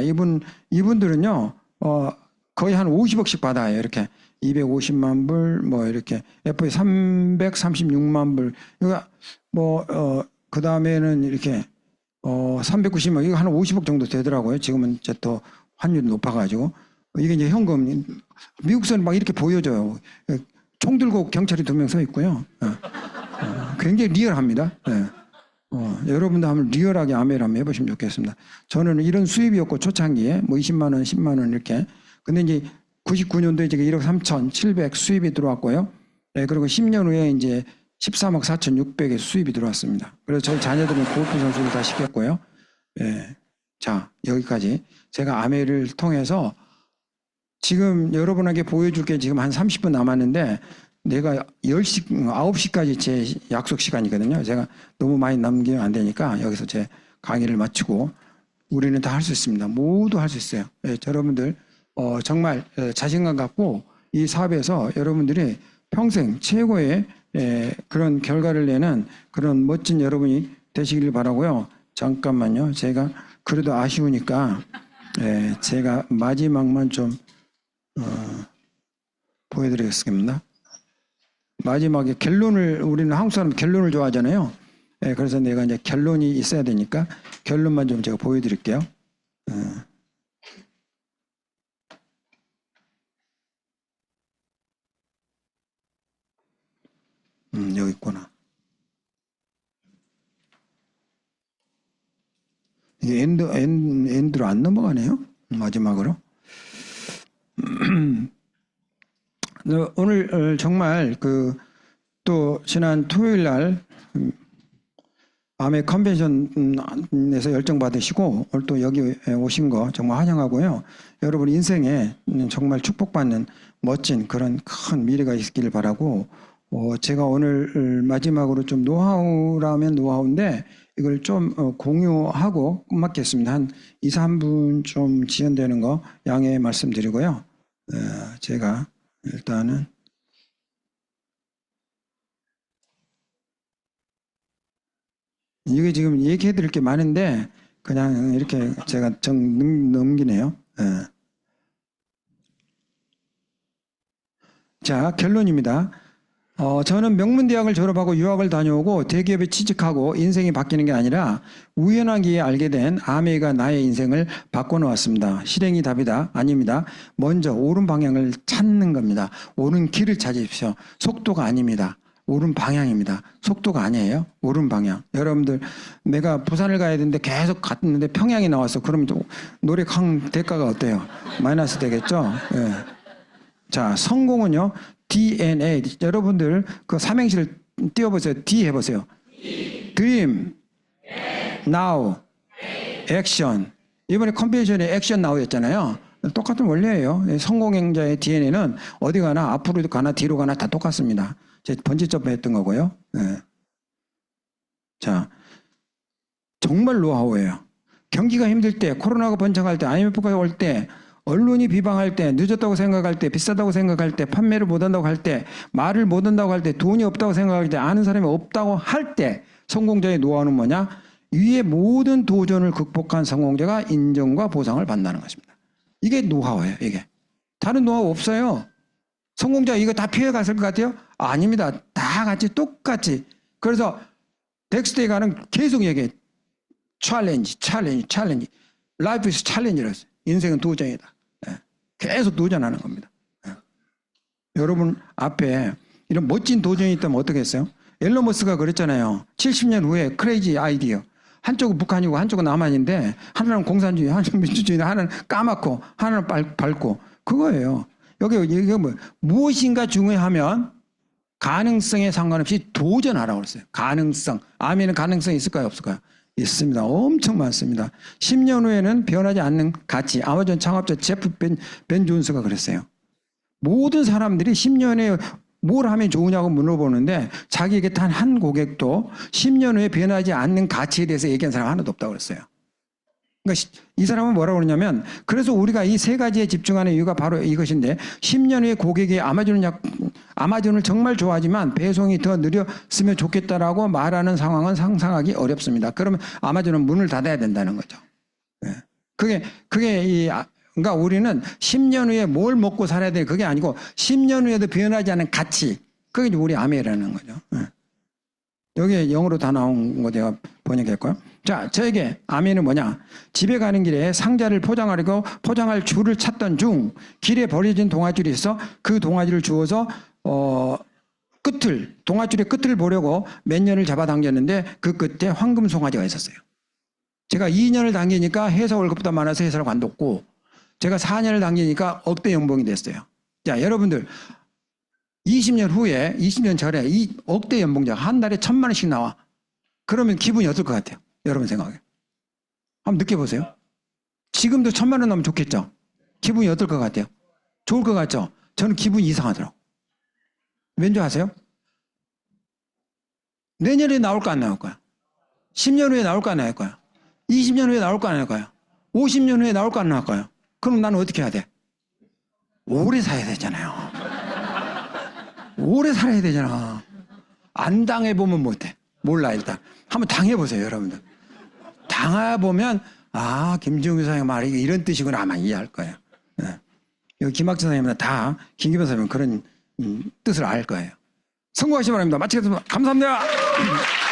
이분들은요 거의 한 50억씩 받아요. 이렇게 250만 불, 뭐 이렇게 FA 336만 불. 이거 그 다음에는 이렇게 390만, 이거 한 50억 정도 되더라고요. 지금은 이제 더 환율이 높아가지고 이게 이제 현금. 미국서는 막 이렇게 보여줘요. 총 들고 경찰이 2명 서 있고요. 굉장히 리얼합니다. 여러분도 한번 리얼하게 아메를 한번 해보시면 좋겠습니다. 저는 이런 수입이 없고 초창기에 뭐 20만 원, 10만 원 이렇게. 근데 이제 99년도에 이제 1억 3,700 수입이 들어왔고요. 그리고 10년 후에 이제 13억 4,600의 수입이 들어왔습니다. 그래서 저희 자녀들은 골프 선수를 다 시켰고요. 자, 여기까지. 제가 아메를 통해서 지금 여러분에게 보여줄 게 지금 한 30분 남았는데 내가 10시, 9시까지 제 약속 시간이거든요. 제가 너무 많이 남기면 안 되니까 여기서 제 강의를 마치고 우리는 다 할 수 있습니다. 모두 할 수 있어요. 여러분들 정말 자신감 갖고 이 사업에서 여러분들이 평생 최고의 그런 결과를 내는 그런 멋진 여러분이 되시길 바라고요. 잠깐만요. 제가 그래도 아쉬우니까 제가 마지막만 좀 보여드리겠습니다. 마지막에 결론을, 우리는 한국 사람 결론을 좋아하잖아요. 그래서 내가 이제 결론이 있어야 되니까 결론만 좀 제가 보여드릴게요. 여기 있구나. 이게 엔드로 안 넘어가네요. 마지막으로. 오늘 정말 또 지난 토요일 날 아메 컨벤션에서 열정 받으시고 오늘 또 여기 오신 거 정말 환영하고요. 여러분 인생에 정말 축복받는 멋진 그런 큰 미래가 있기를 바라고 제가 오늘 마지막으로 좀 노하우라면 노하우인데 이걸 좀 공유하고 끝맺겠습니다. 한 2, 3분 좀 지연되는 거 양해 말씀드리고요. 제가 일단은 이게 지금 얘기해 드릴 게 많은데 그냥 이렇게 제가 넘기네요. 자, 결론입니다. 저는 명문대학을 졸업하고 유학을 다녀오고 대기업에 취직하고 인생이 바뀌는 게 아니라 우연하게 알게 된 아메이가 나의 인생을 바꿔놓았습니다. 실행이 답이다? 아닙니다. 먼저 옳은 방향을 찾는 겁니다. 옳은 길을 찾으십시오. 속도가 아닙니다. 옳은 방향입니다. 속도가 아니에요. 옳은 방향. 여러분들 내가 부산을 가야 되는데 계속 갔는데 평양이 나왔어. 그러면 노력한 대가가 어때요? 마이너스 되겠죠? 자, 성공은요. DNA. 여러분들 그 삼행시를 띄워보세요. D 해보세요. Dream, Now, Action. 이번에 컨벤션에 액션 나오였잖아요. 똑같은 원리예요. 성공행자의 DNA는 어디 가나 앞으로 가나 뒤로 가나 다 똑같습니다. 제 번지점프 했던 거고요. 자, 정말 노하우예요. 경기가 힘들 때, 코로나가 번창할 때, IMF가 올 때, 언론이 비방할 때, 늦었다고 생각할 때, 비싸다고 생각할 때, 판매를 못한다고 할 때, 말을 못한다고 할 때, 돈이 없다고 생각할 때, 아는 사람이 없다고 할 때 성공자의 노하우는 뭐냐? 위의 모든 도전을 극복한 성공자가 인정과 보상을 받는다는 것입니다. 이게 노하우예요. 이게. 다른 노하우 없어요. 성공자 이거 다 피해갔을 것 같아요? 아닙니다. 다 같이 똑같이. 그래서 덱스테이가는 계속 얘기해. 챌린지. 라이프 is 챌린지라고 했어요. 인생은 도전이다. 계속 도전하는 겁니다. 여러분 앞에 이런 멋진 도전이 있다면 어떻게 했어요? 앨런 머스크가 그랬잖아요. 70년 후에 크레이지 아이디어. 한쪽은 북한이고 한쪽은 남한인데 하나는 공산주의, 하나는 민주주의, 하나는 까맣고 하나는 밝고 그거예요. 이게 무엇인가 중요하면 가능성에 상관없이 도전하라고 그랬어요. 가능성. 아멘은 가능성이 있을까요? 없을까요? 있습니다. 엄청 많습니다. 10년 후에는 변하지 않는 가치. 아마존 창업자 제프 벤존스가 그랬어요. 모든 사람들이 10년에 뭘 하면 좋으냐고 물어보는데 자기에게 단 한 고객도 10년 후에 변하지 않는 가치에 대해서 얘기한 사람 하나도 없다고 그랬어요. 그러니까 이 사람은 뭐라고 그러냐면 그래서 우리가 이 세 가지에 집중하는 이유가 바로 이것인데 10년 후에 고객이 아마존을 정말 좋아하지만 배송이 더 느렸으면 좋겠다라고 말하는 상황은 상상하기 어렵습니다. 그러면 아마존은 문을 닫아야 된다는 거죠. 그러니까 우리는 10년 후에 뭘 먹고 살아야 돼 그게 아니고 10년 후에도 변하지 않은 가치. 그게 우리 아메라는 거죠. 여기에 영어로 다 나온 거 제가 번역했고요. 자, 저에게 아멘은 뭐냐? 집에 가는 길에 상자를 포장하려고 포장할 줄을 찾던 중 길에 버려진 동아줄이 있어 그 동아줄을 주워서 끝을, 동아줄의 끝을 보려고 몇 년을 잡아당겼는데 그 끝에 황금 송아지가 있었어요. 제가 2년을 당기니까 회사 월급보다 많아서 회사를 관뒀고, 제가 4년을 당기니까 억대 연봉이 됐어요. 자, 여러분들 20년 후에, 20년 전에 이 억대 연봉자가 한 달에 1,000만 원씩 나와. 그러면 기분이 어떨 것 같아요? 여러분 생각에. 한번 느껴보세요. 지금도 1,000만 원 나오면 좋겠죠? 기분이 어떨 것 같아요? 좋을 것 같죠? 저는 기분이 이상하더라고. 왠지 아세요? 내년에 나올까 안 나올까요? 10년 후에 나올까 안 나올까요? 20년 후에 나올까 안 나올까요? 50년 후에 나올까 안 나올까요? 그럼 나는 어떻게 해야 돼? 오래 살아야 되잖아요. 오래 살아야 되잖아. 안 당해보면 못해. 몰라, 일단. 한번 당해보세요, 여러분들. 당해보면, 아, 김지웅 사장의 말이 이런 뜻이구나 아마 이해할 거예요. 네. 여기 김학진 선생님은 다, 김기범 선생님은 그런 뜻을 알 거예요. 성공하시기 바랍니다. 마치겠습니다. 감사합니다.